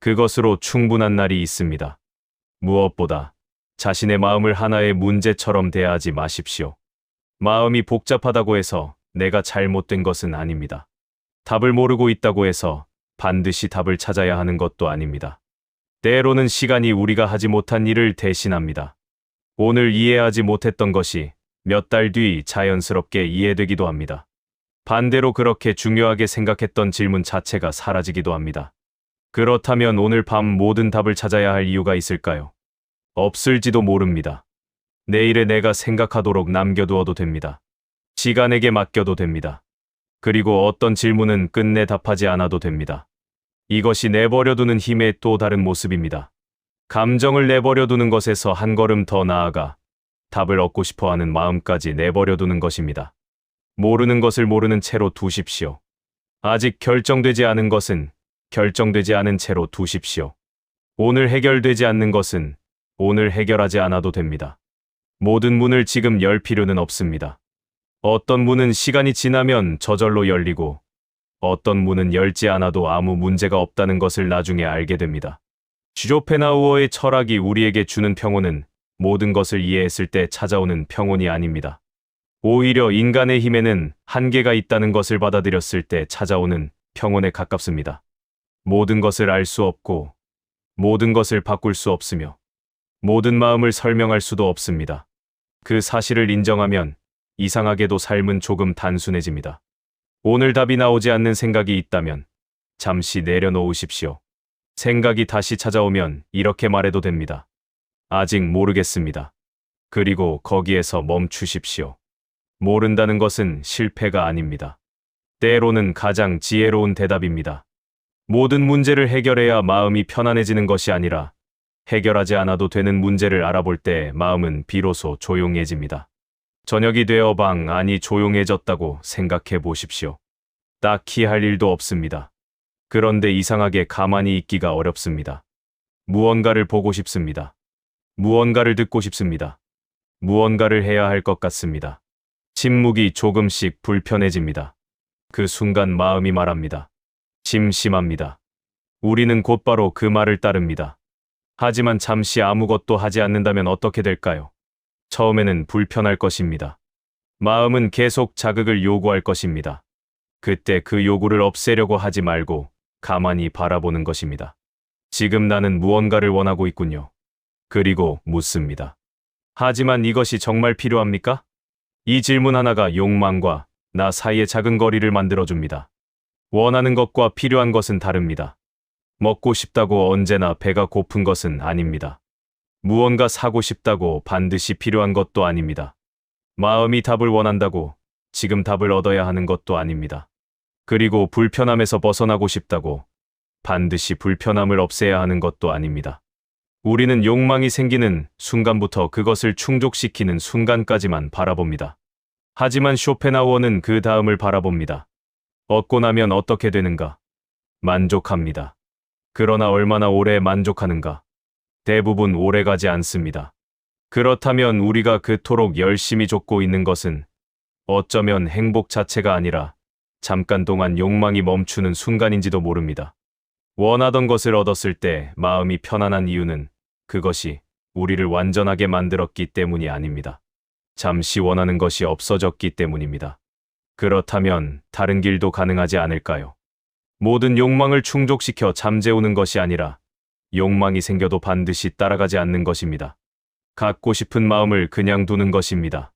그것으로 충분한 날이 있습니다. 무엇보다 자신의 마음을 하나의 문제처럼 대하지 마십시오. 마음이 복잡하다고 해서 내가 잘못된 것은 아닙니다. 답을 모르고 있다고 해서 반드시 답을 찾아야 하는 것도 아닙니다. 때로는 시간이 우리가 하지 못한 일을 대신합니다. 오늘 이해하지 못했던 것이 몇 달 뒤 자연스럽게 이해되기도 합니다. 반대로 그렇게 중요하게 생각했던 질문 자체가 사라지기도 합니다. 그렇다면 오늘 밤 모든 답을 찾아야 할 이유가 있을까요? 없을지도 모릅니다. 내일에 내가 생각하도록 남겨두어도 됩니다. 시간에게 맡겨도 됩니다. 그리고 어떤 질문은 끝내 답하지 않아도 됩니다. 이것이 내버려두는 힘의 또 다른 모습입니다. 감정을 내버려두는 것에서 한 걸음 더 나아가 답을 얻고 싶어하는 마음까지 내버려두는 것입니다. 모르는 것을 모르는 채로 두십시오. 아직 결정되지 않은 것은 결정되지 않은 채로 두십시오. 오늘 해결되지 않는 것은 오늘 해결하지 않아도 됩니다. 모든 문을 지금 열 필요는 없습니다. 어떤 문은 시간이 지나면 저절로 열리고 어떤 문은 열지 않아도 아무 문제가 없다는 것을 나중에 알게 됩니다. 쇼펜하우어의 철학이 우리에게 주는 평온은 모든 것을 이해했을 때 찾아오는 평온이 아닙니다. 오히려 인간의 힘에는 한계가 있다는 것을 받아들였을 때 찾아오는 평온에 가깝습니다. 모든 것을 알 수 없고 모든 것을 바꿀 수 없으며 모든 마음을 설명할 수도 없습니다. 그 사실을 인정하면 이상하게도 삶은 조금 단순해집니다. 오늘 답이 나오지 않는 생각이 있다면 잠시 내려놓으십시오. 생각이 다시 찾아오면 이렇게 말해도 됩니다. 아직 모르겠습니다. 그리고 거기에서 멈추십시오. 모른다는 것은 실패가 아닙니다. 때로는 가장 지혜로운 대답입니다. 모든 문제를 해결해야 마음이 편안해지는 것이 아니라 해결하지 않아도 되는 문제를 알아볼 때 마음은 비로소 조용해집니다. 저녁이 되어 방 안이 조용해졌다고 생각해 보십시오. 딱히 할 일도 없습니다. 그런데 이상하게 가만히 있기가 어렵습니다. 무언가를 보고 싶습니다. 무언가를 듣고 싶습니다. 무언가를 해야 할 것 같습니다. 침묵이 조금씩 불편해집니다. 그 순간 마음이 말합니다. 심심합니다. 우리는 곧바로 그 말을 따릅니다. 하지만 잠시 아무것도 하지 않는다면 어떻게 될까요? 처음에는 불편할 것입니다. 마음은 계속 자극을 요구할 것입니다. 그때 그 요구를 없애려고 하지 말고 가만히 바라보는 것입니다. 지금 나는 무언가를 원하고 있군요. 그리고 묻습니다. 하지만 이것이 정말 필요합니까? 이 질문 하나가 욕망과 나 사이의 작은 거리를 만들어줍니다. 원하는 것과 필요한 것은 다릅니다. 먹고 싶다고 언제나 배가 고픈 것은 아닙니다. 무언가 사고 싶다고 반드시 필요한 것도 아닙니다. 마음이 답을 원한다고 지금 답을 얻어야 하는 것도 아닙니다. 그리고 불편함에서 벗어나고 싶다고 반드시 불편함을 없애야 하는 것도 아닙니다. 우리는 욕망이 생기는 순간부터 그것을 충족시키는 순간까지만 바라봅니다. 하지만 쇼펜하우어는 그 다음을 바라봅니다. 얻고 나면 어떻게 되는가? 만족합니다. 그러나 얼마나 오래 만족하는가? 대부분 오래가지 않습니다. 그렇다면 우리가 그토록 열심히 쫓고 있는 것은 어쩌면 행복 자체가 아니라 잠깐 동안 욕망이 멈추는 순간인지도 모릅니다. 원하던 것을 얻었을 때 마음이 편안한 이유는 그것이 우리를 완전하게 만들었기 때문이 아닙니다. 잠시 원하는 것이 없어졌기 때문입니다. 그렇다면 다른 길도 가능하지 않을까요? 모든 욕망을 충족시켜 잠재우는 것이 아니라 욕망이 생겨도 반드시 따라가지 않는 것입니다. 갖고 싶은 마음을 그냥 두는 것입니다.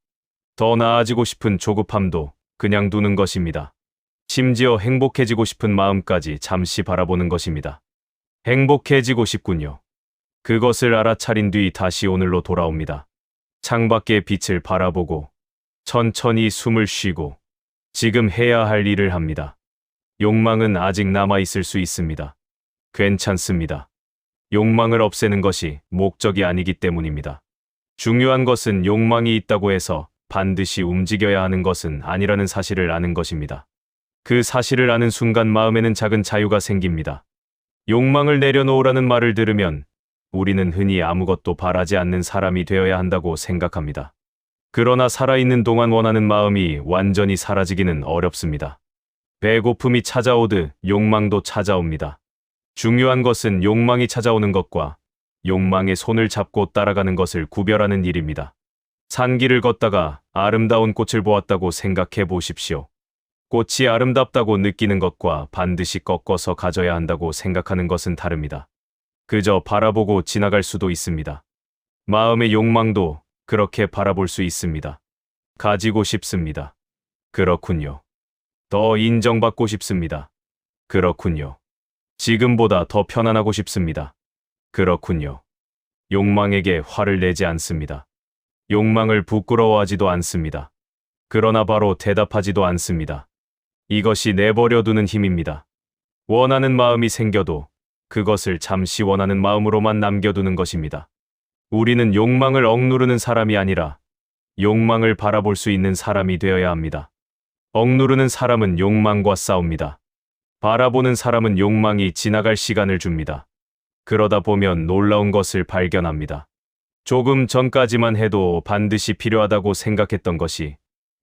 더 나아지고 싶은 조급함도 그냥 두는 것입니다. 심지어 행복해지고 싶은 마음까지 잠시 바라보는 것입니다. 행복해지고 싶군요. 그것을 알아차린 뒤 다시 오늘로 돌아옵니다. 창밖의 빛을 바라보고 천천히 숨을 쉬고 지금 해야 할 일을 합니다. 욕망은 아직 남아있을 수 있습니다. 괜찮습니다. 욕망을 없애는 것이 목적이 아니기 때문입니다. 중요한 것은 욕망이 있다고 해서 반드시 움직여야 하는 것은 아니라는 사실을 아는 것입니다. 그 사실을 아는 순간 마음에는 작은 자유가 생깁니다. 욕망을 내려놓으라는 말을 들으면 우리는 흔히 아무것도 바라지 않는 사람이 되어야 한다고 생각합니다. 그러나 살아있는 동안 원하는 마음이 완전히 사라지기는 어렵습니다. 배고픔이 찾아오듯 욕망도 찾아옵니다. 중요한 것은 욕망이 찾아오는 것과 욕망의 손을 잡고 따라가는 것을 구별하는 일입니다. 산길을 걷다가 아름다운 꽃을 보았다고 생각해 보십시오. 꽃이 아름답다고 느끼는 것과 반드시 꺾어서 가져야 한다고 생각하는 것은 다릅니다. 그저 바라보고 지나갈 수도 있습니다. 마음의 욕망도 그렇게 바라볼 수 있습니다. 가지고 싶습니다. 그렇군요. 더 인정받고 싶습니다. 그렇군요. 지금보다 더 편안하고 싶습니다. 그렇군요. 욕망에게 화를 내지 않습니다. 욕망을 부끄러워하지도 않습니다. 그러나 바로 대답하지도 않습니다. 이것이 내버려두는 힘입니다. 원하는 마음이 생겨도 그것을 잠시 원하는 마음으로만 남겨두는 것입니다. 우리는 욕망을 억누르는 사람이 아니라 욕망을 바라볼 수 있는 사람이 되어야 합니다. 억누르는 사람은 욕망과 싸웁니다. 바라보는 사람은 욕망이 지나갈 시간을 줍니다. 그러다 보면 놀라운 것을 발견합니다. 조금 전까지만 해도 반드시 필요하다고 생각했던 것이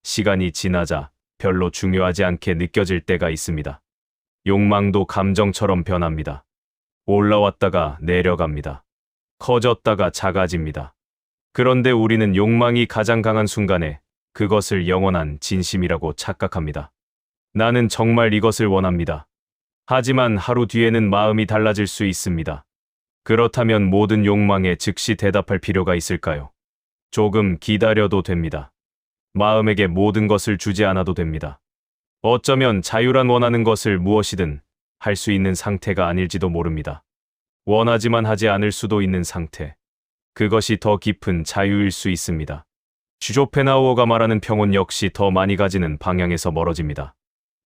시간이 지나자 별로 중요하지 않게 느껴질 때가 있습니다. 욕망도 감정처럼 변합니다. 올라왔다가 내려갑니다. 커졌다가 작아집니다. 그런데 우리는 욕망이 가장 강한 순간에 그것을 영원한 진심이라고 착각합니다. 나는 정말 이것을 원합니다. 하지만 하루 뒤에는 마음이 달라질 수 있습니다. 그렇다면 모든 욕망에 즉시 대답할 필요가 있을까요? 조금 기다려도 됩니다. 마음에게 모든 것을 주지 않아도 됩니다. 어쩌면 자유란 원하는 것을 무엇이든 할 수 있는 상태가 아닐지도 모릅니다. 원하지만 하지 않을 수도 있는 상태. 그것이 더 깊은 자유일 수 있습니다. 쇼펜하우어가 말하는 평온 역시 더 많이 가지는 방향에서 멀어집니다.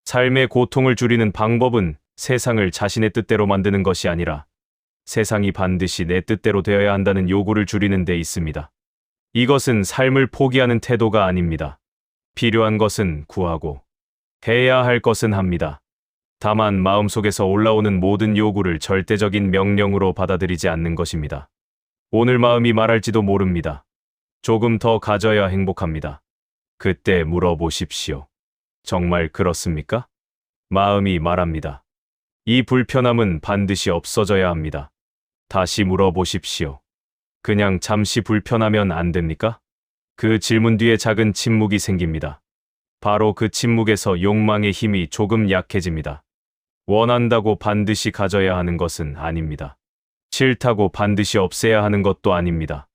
삶의 고통을 줄이는 방법은 세상을 자신의 뜻대로 만드는 것이 아니라 세상이 반드시 내 뜻대로 되어야 한다는 요구를 줄이는 데 있습니다. 이것은 삶을 포기하는 태도가 아닙니다. 필요한 것은 구하고 해야 할 것은 합니다. 다만 마음속에서 올라오는 모든 요구를 절대적인 명령으로 받아들이지 않는 것입니다. 오늘 마음이 말할지도 모릅니다. 조금 더 가져야 행복합니다. 그때 물어보십시오. 정말 그렇습니까? 마음이 말합니다. 이 불편함은 반드시 없어져야 합니다. 다시 물어보십시오. 그냥 잠시 불편하면 안 됩니까? 그 질문 뒤에 작은 침묵이 생깁니다. 바로 그 침묵에서 욕망의 힘이 조금 약해집니다. 원한다고 반드시 가져야 하는 것은 아닙니다. 싫다고 반드시 없애야 하는 것도 아닙니다.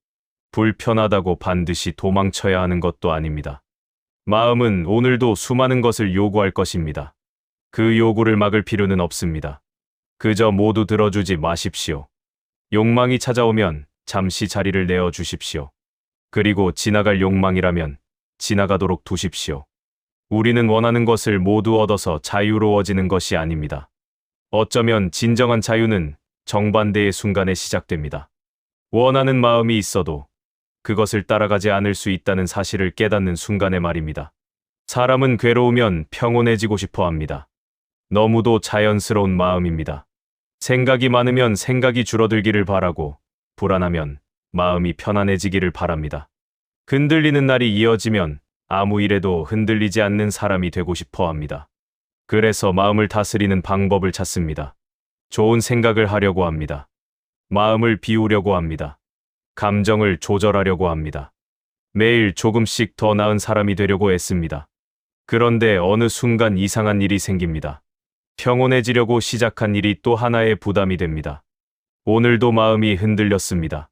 불편하다고 반드시 도망쳐야 하는 것도 아닙니다. 마음은 오늘도 수많은 것을 요구할 것입니다. 그 요구를 막을 필요는 없습니다. 그저 모두 들어주지 마십시오. 욕망이 찾아오면 잠시 자리를 내어 주십시오. 그리고 지나갈 욕망이라면 지나가도록 두십시오. 우리는 원하는 것을 모두 얻어서 자유로워지는 것이 아닙니다. 어쩌면 진정한 자유는 정반대의 순간에 시작됩니다. 원하는 마음이 있어도 그것을 따라가지 않을 수 있다는 사실을 깨닫는 순간에 말입니다. 사람은 괴로우면 평온해지고 싶어 합니다. 너무도 자연스러운 마음입니다. 생각이 많으면 생각이 줄어들기를 바라고 불안하면 마음이 편안해지기를 바랍니다. 흔들리는 날이 이어지면 아무 일에도 흔들리지 않는 사람이 되고 싶어 합니다. 그래서 마음을 다스리는 방법을 찾습니다. 좋은 생각을 하려고 합니다. 마음을 비우려고 합니다. 감정을 조절하려고 합니다. 매일 조금씩 더 나은 사람이 되려고 애씁니다. 그런데 어느 순간 이상한 일이 생깁니다. 평온해지려고 시작한 일이 또 하나의 부담이 됩니다. 오늘도 마음이 흔들렸습니다.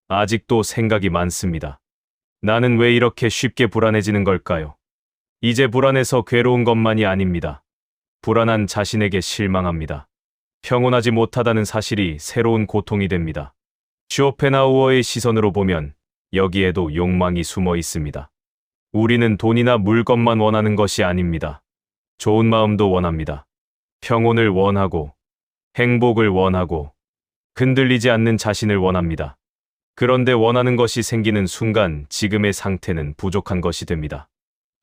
아직도 생각이 많습니다. 나는 왜 이렇게 쉽게 불안해지는 걸까요? 이제 불안해서 괴로운 것만이 아닙니다. 불안한 자신에게 실망합니다. 평온하지 못하다는 사실이 새로운 고통이 됩니다. 쇼펜하우어의 시선으로 보면 여기에도 욕망이 숨어 있습니다. 우리는 돈이나 물건만 원하는 것이 아닙니다. 좋은 마음도 원합니다. 평온을 원하고 행복을 원하고 흔들리지 않는 자신을 원합니다. 그런데 원하는 것이 생기는 순간 지금의 상태는 부족한 것이 됩니다.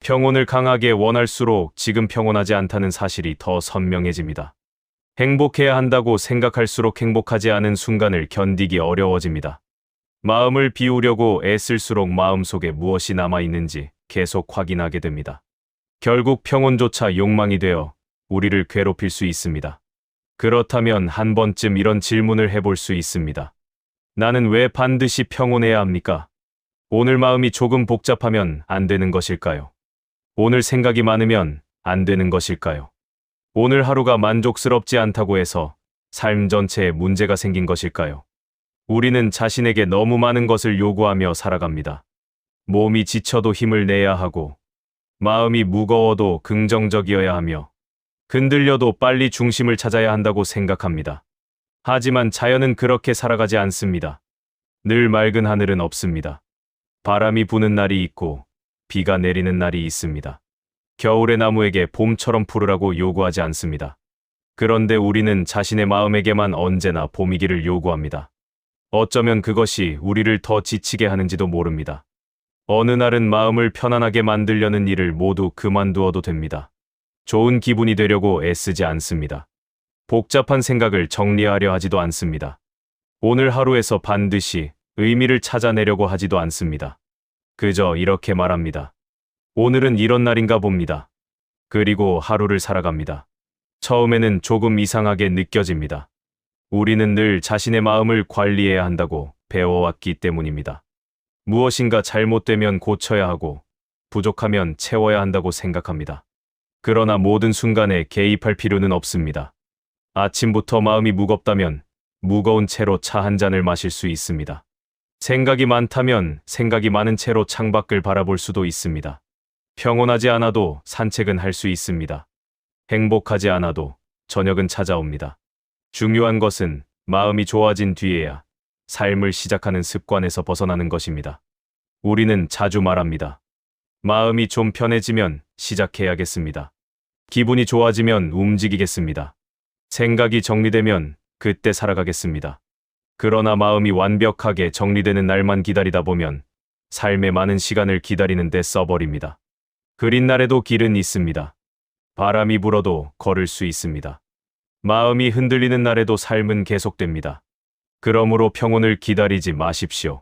평온을 강하게 원할수록 지금 평온하지 않다는 사실이 더 선명해집니다. 행복해야 한다고 생각할수록 행복하지 않은 순간을 견디기 어려워집니다. 마음을 비우려고 애쓸수록 마음속에 무엇이 남아있는지 계속 확인하게 됩니다. 결국 평온조차 욕망이 되어 우리를 괴롭힐 수 있습니다. 그렇다면 한 번쯤 이런 질문을 해볼 수 있습니다. 나는 왜 반드시 평온해야 합니까? 오늘 마음이 조금 복잡하면 안 되는 것일까요? 오늘 생각이 많으면 안 되는 것일까요? 오늘 하루가 만족스럽지 않다고 해서 삶 전체에 문제가 생긴 것일까요? 우리는 자신에게 너무 많은 것을 요구하며 살아갑니다. 몸이 지쳐도 힘을 내야 하고, 마음이 무거워도 긍정적이어야 하며, 흔들려도 빨리 중심을 찾아야 한다고 생각합니다. 하지만 자연은 그렇게 살아가지 않습니다. 늘 맑은 하늘은 없습니다. 바람이 부는 날이 있고, 비가 내리는 날이 있습니다. 겨울의 나무에게 봄처럼 푸르라고 요구하지 않습니다. 그런데 우리는 자신의 마음에게만 언제나 봄이기를 요구합니다. 어쩌면 그것이 우리를 더 지치게 하는지도 모릅니다. 어느 날은 마음을 편안하게 만들려는 일을 모두 그만두어도 됩니다. 좋은 기분이 되려고 애쓰지 않습니다. 복잡한 생각을 정리하려 하지도 않습니다. 오늘 하루에서 반드시 의미를 찾아내려고 하지도 않습니다. 그저 이렇게 말합니다. 오늘은 이런 날인가 봅니다. 그리고 하루를 살아갑니다. 처음에는 조금 이상하게 느껴집니다. 우리는 늘 자신의 마음을 관리해야 한다고 배워왔기 때문입니다. 무엇인가 잘못되면 고쳐야 하고 부족하면 채워야 한다고 생각합니다. 그러나 모든 순간에 개입할 필요는 없습니다. 아침부터 마음이 무겁다면 무거운 채로 차 한 잔을 마실 수 있습니다. 생각이 많다면 생각이 많은 채로 창밖을 바라볼 수도 있습니다. 평온하지 않아도 산책은 할 수 있습니다. 행복하지 않아도 저녁은 찾아옵니다. 중요한 것은 마음이 좋아진 뒤에야 삶을 시작하는 습관에서 벗어나는 것입니다. 우리는 자주 말합니다. 마음이 좀 편해지면 시작해야겠습니다. 기분이 좋아지면 움직이겠습니다. 생각이 정리되면 그때 살아가겠습니다. 그러나 마음이 완벽하게 정리되는 날만 기다리다 보면 삶의 많은 시간을 기다리는 데 써버립니다. 흐린 날에도 길은 있습니다. 바람이 불어도 걸을 수 있습니다. 마음이 흔들리는 날에도 삶은 계속됩니다. 그러므로 평온을 기다리지 마십시오.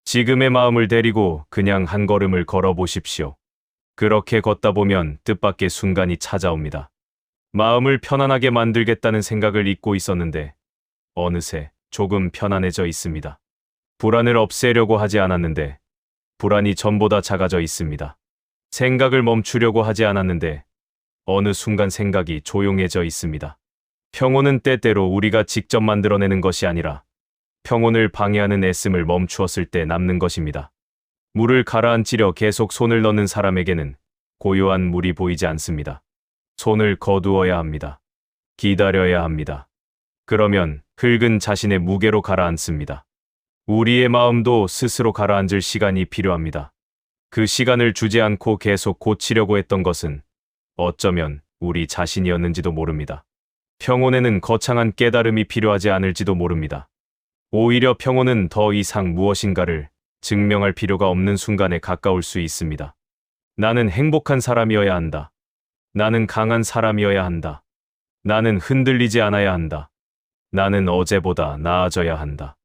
지금의 마음을 데리고 그냥 한 걸음을 걸어보십시오. 그렇게 걷다 보면 뜻밖의 순간이 찾아옵니다. 마음을 편안하게 만들겠다는 생각을 잊고 있었는데 어느새 조금 편안해져 있습니다. 불안을 없애려고 하지 않았는데 불안이 전보다 작아져 있습니다. 생각을 멈추려고 하지 않았는데 어느 순간 생각이 조용해져 있습니다. 평온은 때때로 우리가 직접 만들어내는 것이 아니라 평온을 방해하는 애씀을 멈추었을 때 남는 것입니다. 물을 가라앉히려 계속 손을 넣는 사람에게는 고요한 물이 보이지 않습니다. 손을 거두어야 합니다. 기다려야 합니다. 그러면 흙은 자신의 무게로 가라앉습니다. 우리의 마음도 스스로 가라앉을 시간이 필요합니다. 그 시간을 주지 않고 계속 고치려고 했던 것은 어쩌면 우리 자신이었는지도 모릅니다. 평온에는 거창한 깨달음이 필요하지 않을지도 모릅니다. 오히려 평온은 더 이상 무엇인가를 증명할 필요가 없는 순간에 가까울 수 있습니다. 나는 행복한 사람이어야 한다. 나는 강한 사람이어야 한다. 나는 흔들리지 않아야 한다. 나는 어제보다 나아져야 한다.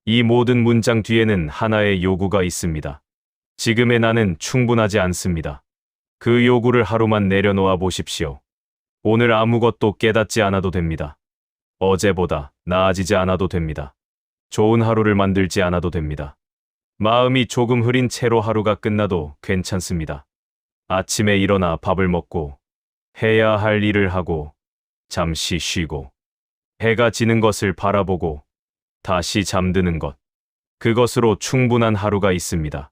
이 모든 문장 뒤에는 하나의 요구가 있습니다. 지금의 나는 충분하지 않습니다. 그 요구를 하루만 내려놓아 보십시오. 오늘 아무것도 깨닫지 않아도 됩니다. 어제보다 나아지지 않아도 됩니다. 좋은 하루를 만들지 않아도 됩니다. 마음이 조금 흐린 채로 하루가 끝나도 괜찮습니다. 아침에 일어나 밥을 먹고 해야 할 일을 하고 잠시 쉬고 해가 지는 것을 바라보고 다시 잠드는 것. 그것으로 충분한 하루가 있습니다.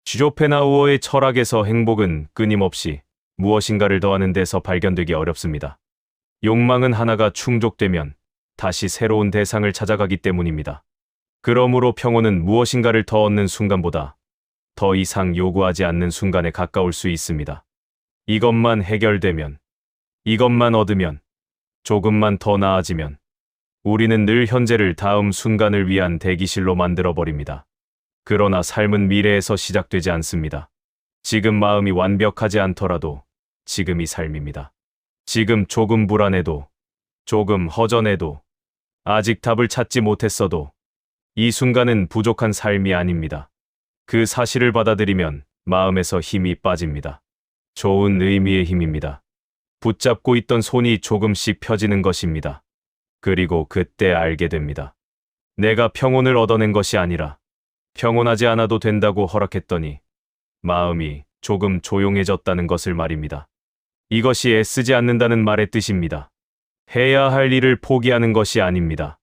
쇼펜하우어의 철학에서 행복은 끊임없이 무엇인가를 더하는 데서 발견되기 어렵습니다. 욕망은 하나가 충족되면 다시 새로운 대상을 찾아가기 때문입니다. 그러므로 평온은 무엇인가를 더 얻는 순간보다 더 이상 요구하지 않는 순간에 가까울 수 있습니다. 이것만 해결되면, 이것만 얻으면, 조금만 더 나아지면 우리는 늘 현재를 다음 순간을 위한 대기실로 만들어버립니다. 그러나 삶은 미래에서 시작되지 않습니다. 지금 마음이 완벽하지 않더라도 지금이 삶입니다. 지금 조금 불안해도, 조금 허전해도, 아직 답을 찾지 못했어도 이 순간은 부족한 삶이 아닙니다. 그 사실을 받아들이면 마음에서 힘이 빠집니다. 좋은 의미의 힘입니다. 붙잡고 있던 손이 조금씩 펴지는 것입니다. 그리고 그때 알게 됩니다. 내가 평온을 얻어낸 것이 아니라 평온하지 않아도 된다고 허락했더니 마음이 조금 조용해졌다는 것을 말입니다. 이것이 애쓰지 않는다는 말의 뜻입니다. 해야 할 일을 포기하는 것이 아닙니다.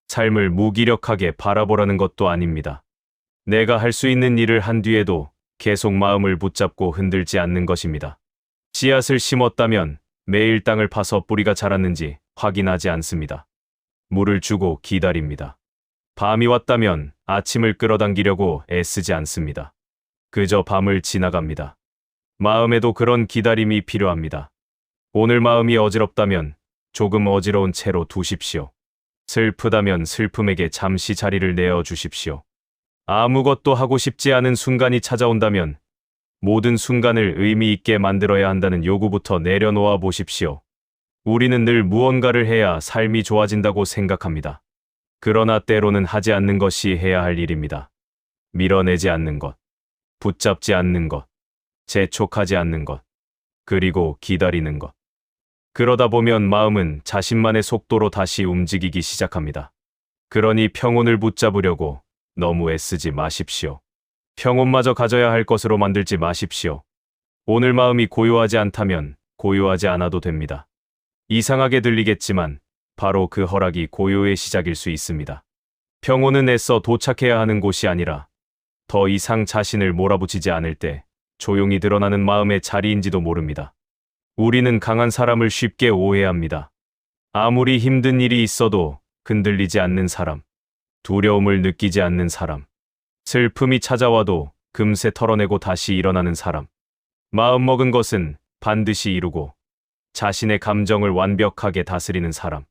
삶을 무기력하게 바라보라는 것도 아닙니다. 내가 할 수 있는 일을 한 뒤에도 계속 마음을 붙잡고 흔들지 않는 것입니다. 씨앗을 심었다면 매일 땅을 파서 뿌리가 자랐는지 확인하지 않습니다. 물을 주고 기다립니다. 밤이 왔다면 아침을 끌어당기려고 애쓰지 않습니다. 그저 밤을 지나갑니다. 마음에도 그런 기다림이 필요합니다. 오늘 마음이 어지럽다면 조금 어지러운 채로 두십시오. 슬프다면 슬픔에게 잠시 자리를 내어 주십시오. 아무것도 하고 싶지 않은 순간이 찾아온다면 모든 순간을 의미 있게 만들어야 한다는 요구부터 내려놓아 보십시오. 우리는 늘 무언가를 해야 삶이 좋아진다고 생각합니다. 그러나 때로는 하지 않는 것이 해야 할 일입니다. 밀어내지 않는 것, 붙잡지 않는 것, 재촉하지 않는 것, 그리고 기다리는 것. 그러다 보면 마음은 자신만의 속도로 다시 움직이기 시작합니다. 그러니 평온을 붙잡으려고 너무 애쓰지 마십시오. 평온마저 가져야 할 것으로 만들지 마십시오. 오늘 마음이 고요하지 않다면 고요하지 않아도 됩니다. 이상하게 들리겠지만 바로 그 허락이 고요의 시작일 수 있습니다. 평온은 애써 도착해야 하는 곳이 아니라 더 이상 자신을 몰아붙이지 않을 때 조용히 드러나는 마음의 자리인지도 모릅니다. 우리는 강한 사람을 쉽게 오해합니다. 아무리 힘든 일이 있어도 흔들리지 않는 사람, 두려움을 느끼지 않는 사람, 슬픔이 찾아와도 금세 털어내고 다시 일어나는 사람, 마음먹은 것은 반드시 이루고 자신의 감정을 완벽하게 다스리는 사람.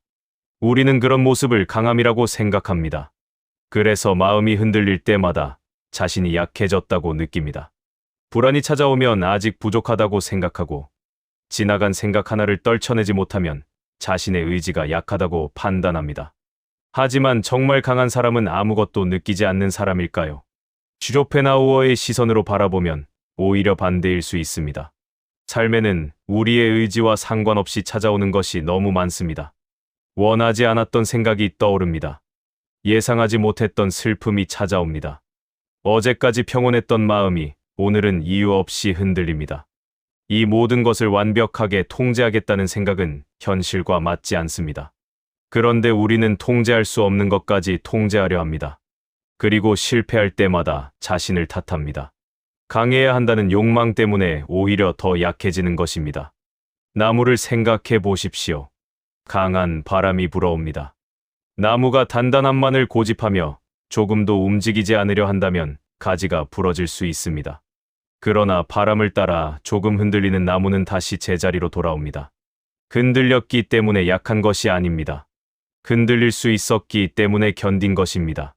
우리는 그런 모습을 강함이라고 생각합니다. 그래서 마음이 흔들릴 때마다 자신이 약해졌다고 느낍니다. 불안이 찾아오면 아직 부족하다고 생각하고 지나간 생각 하나를 떨쳐내지 못하면 자신의 의지가 약하다고 판단합니다. 하지만 정말 강한 사람은 아무것도 느끼지 않는 사람일까요? 슈로펜하우어의 시선으로 바라보면 오히려 반대일 수 있습니다. 삶에는 우리의 의지와 상관없이 찾아오는 것이 너무 많습니다. 원하지 않았던 생각이 떠오릅니다. 예상하지 못했던 슬픔이 찾아옵니다. 어제까지 평온했던 마음이 오늘은 이유 없이 흔들립니다. 이 모든 것을 완벽하게 통제하겠다는 생각은 현실과 맞지 않습니다. 그런데 우리는 통제할 수 없는 것까지 통제하려 합니다. 그리고 실패할 때마다 자신을 탓합니다. 강해야 한다는 욕망 때문에 오히려 더 약해지는 것입니다. 나무를 생각해 보십시오. 강한 바람이 불어옵니다. 나무가 단단함만을 고집하며 조금도 움직이지 않으려 한다면 가지가 부러질 수 있습니다. 그러나 바람을 따라 조금 흔들리는 나무는 다시 제자리로 돌아옵니다. 흔들렸기 때문에 약한 것이 아닙니다. 흔들릴 수 있었기 때문에 견딘 것입니다.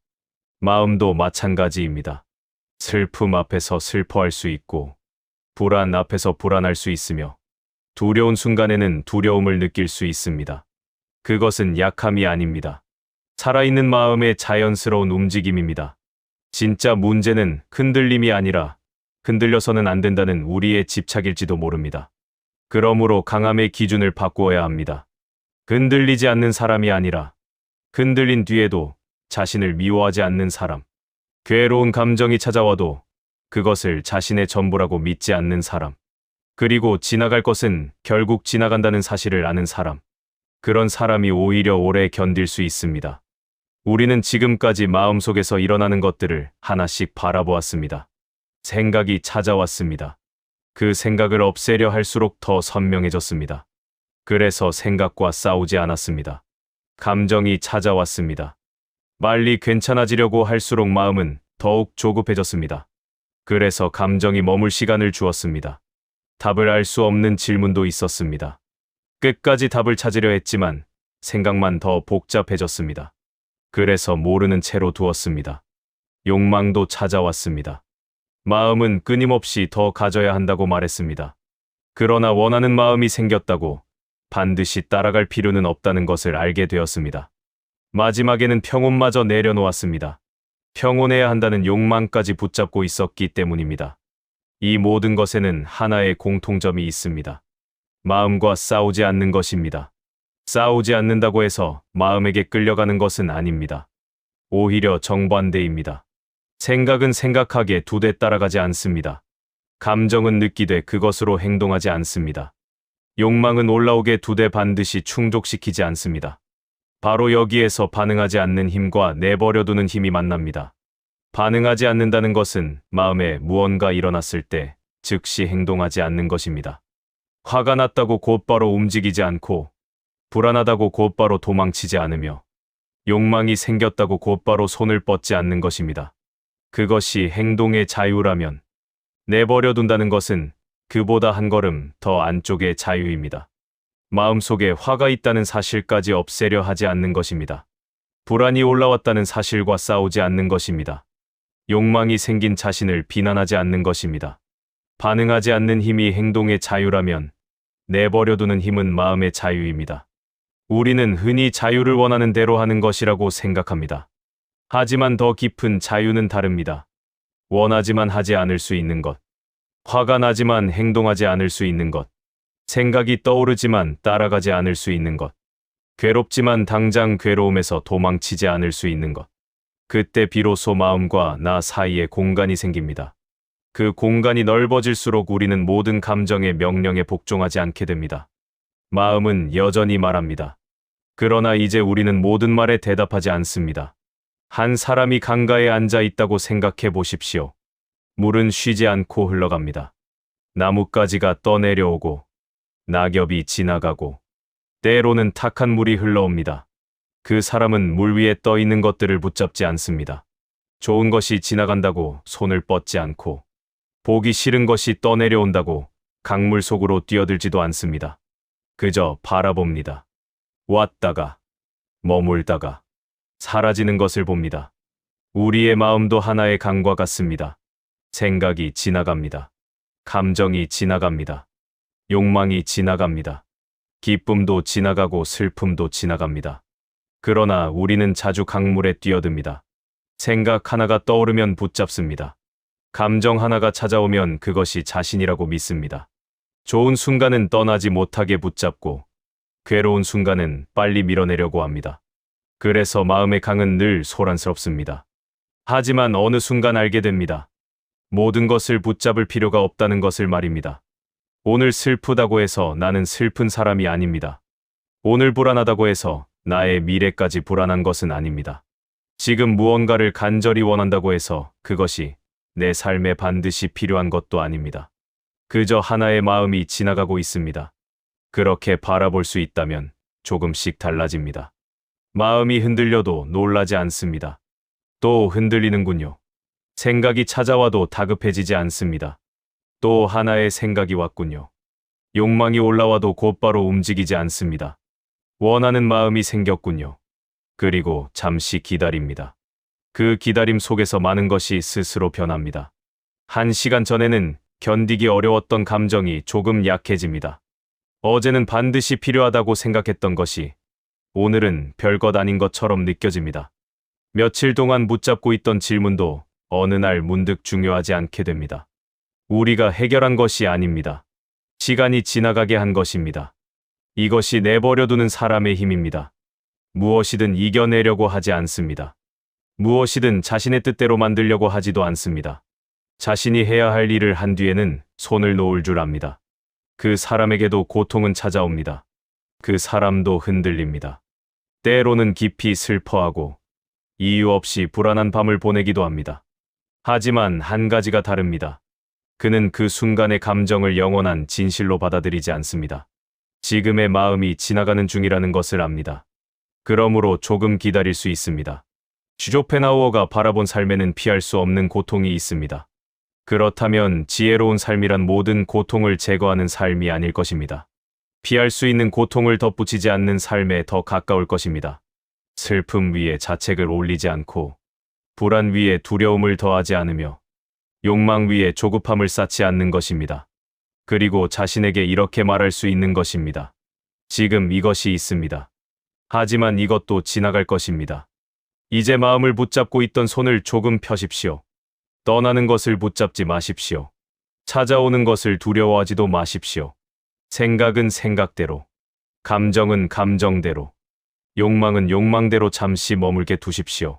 마음도 마찬가지입니다. 슬픔 앞에서 슬퍼할 수 있고 불안 앞에서 불안할 수 있으며 두려운 순간에는 두려움을 느낄 수 있습니다. 그것은 약함이 아닙니다. 살아있는 마음의 자연스러운 움직임입니다. 진짜 문제는 흔들림이 아니라 흔들려서는 안 된다는 우리의 집착일지도 모릅니다. 그러므로 강함의 기준을 바꾸어야 합니다. 흔들리지 않는 사람이 아니라 흔들린 뒤에도 자신을 미워하지 않는 사람. 괴로운 감정이 찾아와도 그것을 자신의 전부라고 믿지 않는 사람. 그리고 지나갈 것은 결국 지나간다는 사실을 아는 사람. 그런 사람이 오히려 오래 견딜 수 있습니다. 우리는 지금까지 마음속에서 일어나는 것들을 하나씩 바라보았습니다. 생각이 찾아왔습니다. 그 생각을 없애려 할수록 더 선명해졌습니다. 그래서 생각과 싸우지 않았습니다. 감정이 찾아왔습니다. 빨리 괜찮아지려고 할수록 마음은 더욱 조급해졌습니다. 그래서 감정이 머물 시간을 주었습니다. 답을 알 수 없는 질문도 있었습니다. 끝까지 답을 찾으려 했지만 생각만 더 복잡해졌습니다. 그래서 모르는 채로 두었습니다. 욕망도 찾아왔습니다. 마음은 끊임없이 더 가져야 한다고 말했습니다. 그러나 원하는 마음이 생겼다고 반드시 따라갈 필요는 없다는 것을 알게 되었습니다. 마지막에는 평온마저 내려놓았습니다. 평온해야 한다는 욕망까지 붙잡고 있었기 때문입니다. 이 모든 것에는 하나의 공통점이 있습니다. 마음과 싸우지 않는 것입니다. 싸우지 않는다고 해서 마음에게 끌려가는 것은 아닙니다. 오히려 정반대입니다. 생각은 생각하게 두대 따라가지 않습니다. 감정은 느끼되 그것으로 행동하지 않습니다. 욕망은 올라오게 두대 반드시 충족시키지 않습니다. 바로 여기에서 반응하지 않는 힘과 내버려두는 힘이 만납니다. 반응하지 않는다는 것은 마음에 무언가 일어났을 때 즉시 행동하지 않는 것입니다. 화가 났다고 곧바로 움직이지 않고, 불안하다고 곧바로 도망치지 않으며, 욕망이 생겼다고 곧바로 손을 뻗지 않는 것입니다. 그것이 행동의 자유라면, 내버려둔다는 것은 그보다 한 걸음 더 안쪽의 자유입니다. 마음속에 화가 있다는 사실까지 없애려 하지 않는 것입니다. 불안이 올라왔다는 사실과 싸우지 않는 것입니다. 욕망이 생긴 자신을 비난하지 않는 것입니다. 반응하지 않는 힘이 행동의 자유라면 내버려두는 힘은 마음의 자유입니다. 우리는 흔히 자유를 원하는 대로 하는 것이라고 생각합니다. 하지만 더 깊은 자유는 다릅니다. 원하지만 하지 않을 수 있는 것. 화가 나지만 행동하지 않을 수 있는 것. 생각이 떠오르지만 따라가지 않을 수 있는 것. 괴롭지만 당장 괴로움에서 도망치지 않을 수 있는 것. 그때 비로소 마음과 나 사이에 공간이 생깁니다. 그 공간이 넓어질수록 우리는 모든 감정의 명령에 복종하지 않게 됩니다. 마음은 여전히 말합니다. 그러나 이제 우리는 모든 말에 대답하지 않습니다. 한 사람이 강가에 앉아 있다고 생각해 보십시오. 물은 쉬지 않고 흘러갑니다. 나뭇가지가 떠내려오고, 낙엽이 지나가고, 때로는 탁한 물이 흘러옵니다. 그 사람은 물 위에 떠 있는 것들을 붙잡지 않습니다. 좋은 것이 지나간다고 손을 뻗지 않고, 보기 싫은 것이 떠내려온다고 강물 속으로 뛰어들지도 않습니다. 그저 바라봅니다. 왔다가, 머물다가, 사라지는 것을 봅니다. 우리의 마음도 하나의 강과 같습니다. 생각이 지나갑니다. 감정이 지나갑니다. 욕망이 지나갑니다. 기쁨도 지나가고 슬픔도 지나갑니다. 그러나 우리는 자주 강물에 뛰어듭니다. 생각 하나가 떠오르면 붙잡습니다. 감정 하나가 찾아오면 그것이 자신이라고 믿습니다. 좋은 순간은 떠나지 못하게 붙잡고, 괴로운 순간은 빨리 밀어내려고 합니다. 그래서 마음의 강은 늘 소란스럽습니다. 하지만 어느 순간 알게 됩니다. 모든 것을 붙잡을 필요가 없다는 것을 말입니다. 오늘 슬프다고 해서 나는 슬픈 사람이 아닙니다. 오늘 불안하다고 해서 나의 미래까지 불안한 것은 아닙니다. 지금 무언가를 간절히 원한다고 해서 그것이 내 삶에 반드시 필요한 것도 아닙니다. 그저 하나의 마음이 지나가고 있습니다. 그렇게 바라볼 수 있다면 조금씩 달라집니다. 마음이 흔들려도 놀라지 않습니다. 또 흔들리는군요. 생각이 찾아와도 다급해지지 않습니다. 또 하나의 생각이 왔군요. 욕망이 올라와도 곧바로 움직이지 않습니다. 원하는 마음이 생겼군요. 그리고 잠시 기다립니다. 그 기다림 속에서 많은 것이 스스로 변합니다. 1시간 전에는 견디기 어려웠던 감정이 조금 약해집니다. 어제는 반드시 필요하다고 생각했던 것이 오늘은 별것 아닌 것처럼 느껴집니다. 며칠 동안 붙잡고 있던 질문도 어느 날 문득 중요하지 않게 됩니다. 우리가 해결한 것이 아닙니다. 시간이 지나가게 한 것입니다. 이것이 내버려두는 사람의 힘입니다. 무엇이든 이겨내려고 하지 않습니다. 무엇이든 자신의 뜻대로 만들려고 하지도 않습니다. 자신이 해야 할 일을 한 뒤에는 손을 놓을 줄 압니다. 그 사람에게도 고통은 찾아옵니다. 그 사람도 흔들립니다. 때로는 깊이 슬퍼하고 이유 없이 불안한 밤을 보내기도 합니다. 하지만 한 가지가 다릅니다. 그는 그 순간의 감정을 영원한 진실로 받아들이지 않습니다. 지금의 마음이 지나가는 중이라는 것을 압니다. 그러므로 조금 기다릴 수 있습니다. 쇼펜하우어가 바라본 삶에는 피할 수 없는 고통이 있습니다. 그렇다면 지혜로운 삶이란 모든 고통을 제거하는 삶이 아닐 것입니다. 피할 수 있는 고통을 덧붙이지 않는 삶에 더 가까울 것입니다. 슬픔 위에 자책을 올리지 않고, 불안 위에 두려움을 더하지 않으며, 욕망 위에 조급함을 쌓지 않는 것입니다. 그리고 자신에게 이렇게 말할 수 있는 것입니다. 지금 이것이 있습니다. 하지만 이것도 지나갈 것입니다. 이제 마음을 붙잡고 있던 손을 조금 펴십시오. 떠나는 것을 붙잡지 마십시오. 찾아오는 것을 두려워하지도 마십시오. 생각은 생각대로, 감정은 감정대로, 욕망은 욕망대로 잠시 머물게 두십시오.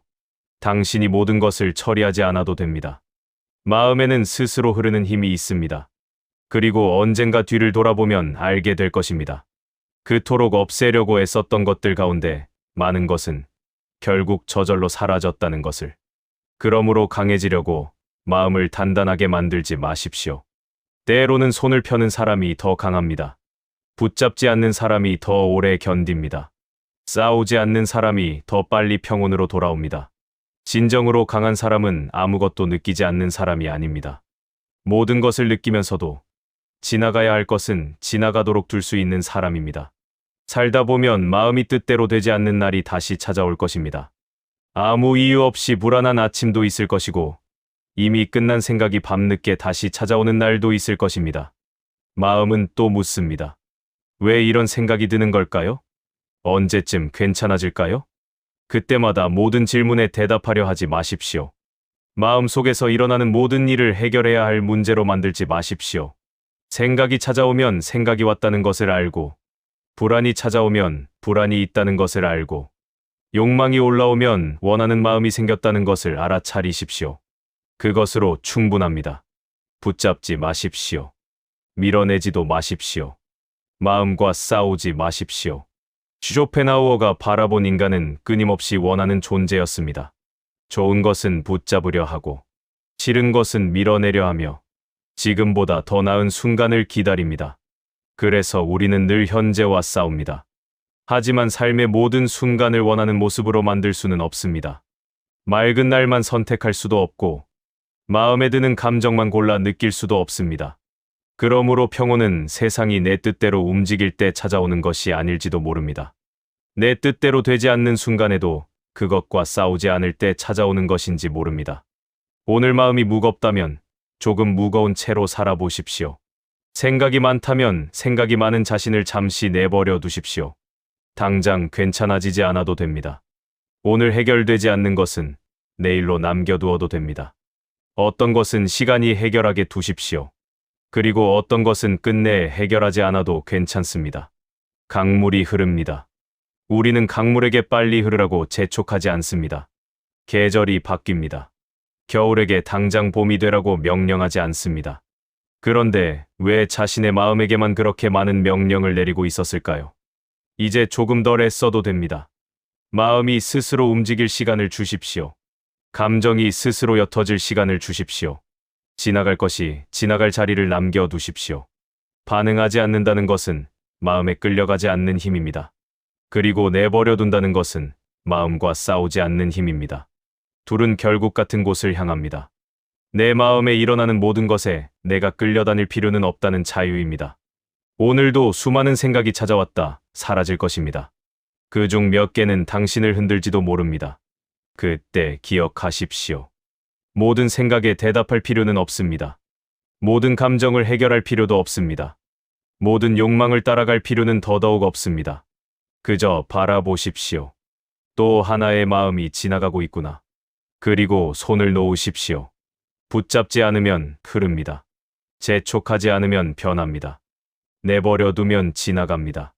당신이 모든 것을 처리하지 않아도 됩니다. 마음에는 스스로 흐르는 힘이 있습니다. 그리고 언젠가 뒤를 돌아보면 알게 될 것입니다. 그토록 없애려고 애썼던 것들 가운데 많은 것은 결국 저절로 사라졌다는 것을. 그러므로 강해지려고 마음을 단단하게 만들지 마십시오. 때로는 손을 펴는 사람이 더 강합니다. 붙잡지 않는 사람이 더 오래 견딥니다. 싸우지 않는 사람이 더 빨리 평온으로 돌아옵니다. 진정으로 강한 사람은 아무것도 느끼지 않는 사람이 아닙니다. 모든 것을 느끼면서도 지나가야 할 것은 지나가도록 둘 수 있는 사람입니다. 살다 보면 마음이 뜻대로 되지 않는 날이 다시 찾아올 것입니다. 아무 이유 없이 불안한 아침도 있을 것이고 이미 끝난 생각이 밤늦게 다시 찾아오는 날도 있을 것입니다. 마음은 또 묻습니다. 왜 이런 생각이 드는 걸까요? 언제쯤 괜찮아질까요? 그때마다 모든 질문에 대답하려 하지 마십시오. 마음속에서 일어나는 모든 일을 해결해야 할 문제로 만들지 마십시오. 생각이 찾아오면 생각이 왔다는 것을 알고, 불안이 찾아오면 불안이 있다는 것을 알고, 욕망이 올라오면 원하는 마음이 생겼다는 것을 알아차리십시오. 그것으로 충분합니다. 붙잡지 마십시오. 밀어내지도 마십시오. 마음과 싸우지 마십시오. 쇼펜하우어가 바라본 인간은 끊임없이 원하는 존재였습니다. 좋은 것은 붙잡으려 하고, 싫은 것은 밀어내려 하며, 지금보다 더 나은 순간을 기다립니다. 그래서 우리는 늘 현재와 싸웁니다. 하지만 삶의 모든 순간을 원하는 모습으로 만들 수는 없습니다. 맑은 날만 선택할 수도 없고, 마음에 드는 감정만 골라 느낄 수도 없습니다. 그러므로 평온은 세상이 내 뜻대로 움직일 때 찾아오는 것이 아닐지도 모릅니다. 내 뜻대로 되지 않는 순간에도 그것과 싸우지 않을 때 찾아오는 것인지 모릅니다. 오늘 마음이 무겁다면 조금 무거운 채로 살아보십시오. 생각이 많다면 생각이 많은 자신을 잠시 내버려 두십시오. 당장 괜찮아지지 않아도 됩니다. 오늘 해결되지 않는 것은 내일로 남겨두어도 됩니다. 어떤 것은 시간이 해결하게 두십시오. 그리고 어떤 것은 끝내 해결하지 않아도 괜찮습니다. 강물이 흐릅니다. 우리는 강물에게 빨리 흐르라고 재촉하지 않습니다. 계절이 바뀝니다. 겨울에게 당장 봄이 되라고 명령하지 않습니다. 그런데 왜 자신의 마음에게만 그렇게 많은 명령을 내리고 있었을까요? 이제 조금 덜 애써도 됩니다. 마음이 스스로 움직일 시간을 주십시오. 감정이 스스로 옅어질 시간을 주십시오. 지나갈 것이 지나갈 자리를 남겨두십시오. 반응하지 않는다는 것은 마음에 끌려가지 않는 힘입니다. 그리고 내버려둔다는 것은 마음과 싸우지 않는 힘입니다. 둘은 결국 같은 곳을 향합니다. 내 마음에 일어나는 모든 것에 내가 끌려다닐 필요는 없다는 자유입니다. 오늘도 수많은 생각이 찾아왔다 사라질 것입니다. 그중 몇 개는 당신을 흔들지도 모릅니다. 그때 기억하십시오. 모든 생각에 대답할 필요는 없습니다. 모든 감정을 해결할 필요도 없습니다. 모든 욕망을 따라갈 필요는 더더욱 없습니다. 그저 바라보십시오. 또 하나의 마음이 지나가고 있구나. 그리고 손을 놓으십시오. 붙잡지 않으면 흐릅니다. 재촉하지 않으면 변합니다. 내버려 두면 지나갑니다.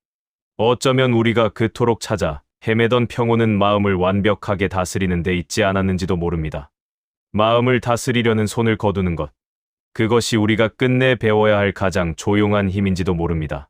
어쩌면 우리가 그토록 찾아 헤매던 평온은 마음을 완벽하게 다스리는 데 있지 않았는지도 모릅니다. 마음을 다스리려는 손을 거두는 것. 그것이 우리가 끝내 배워야 할 가장 조용한 힘인지도 모릅니다.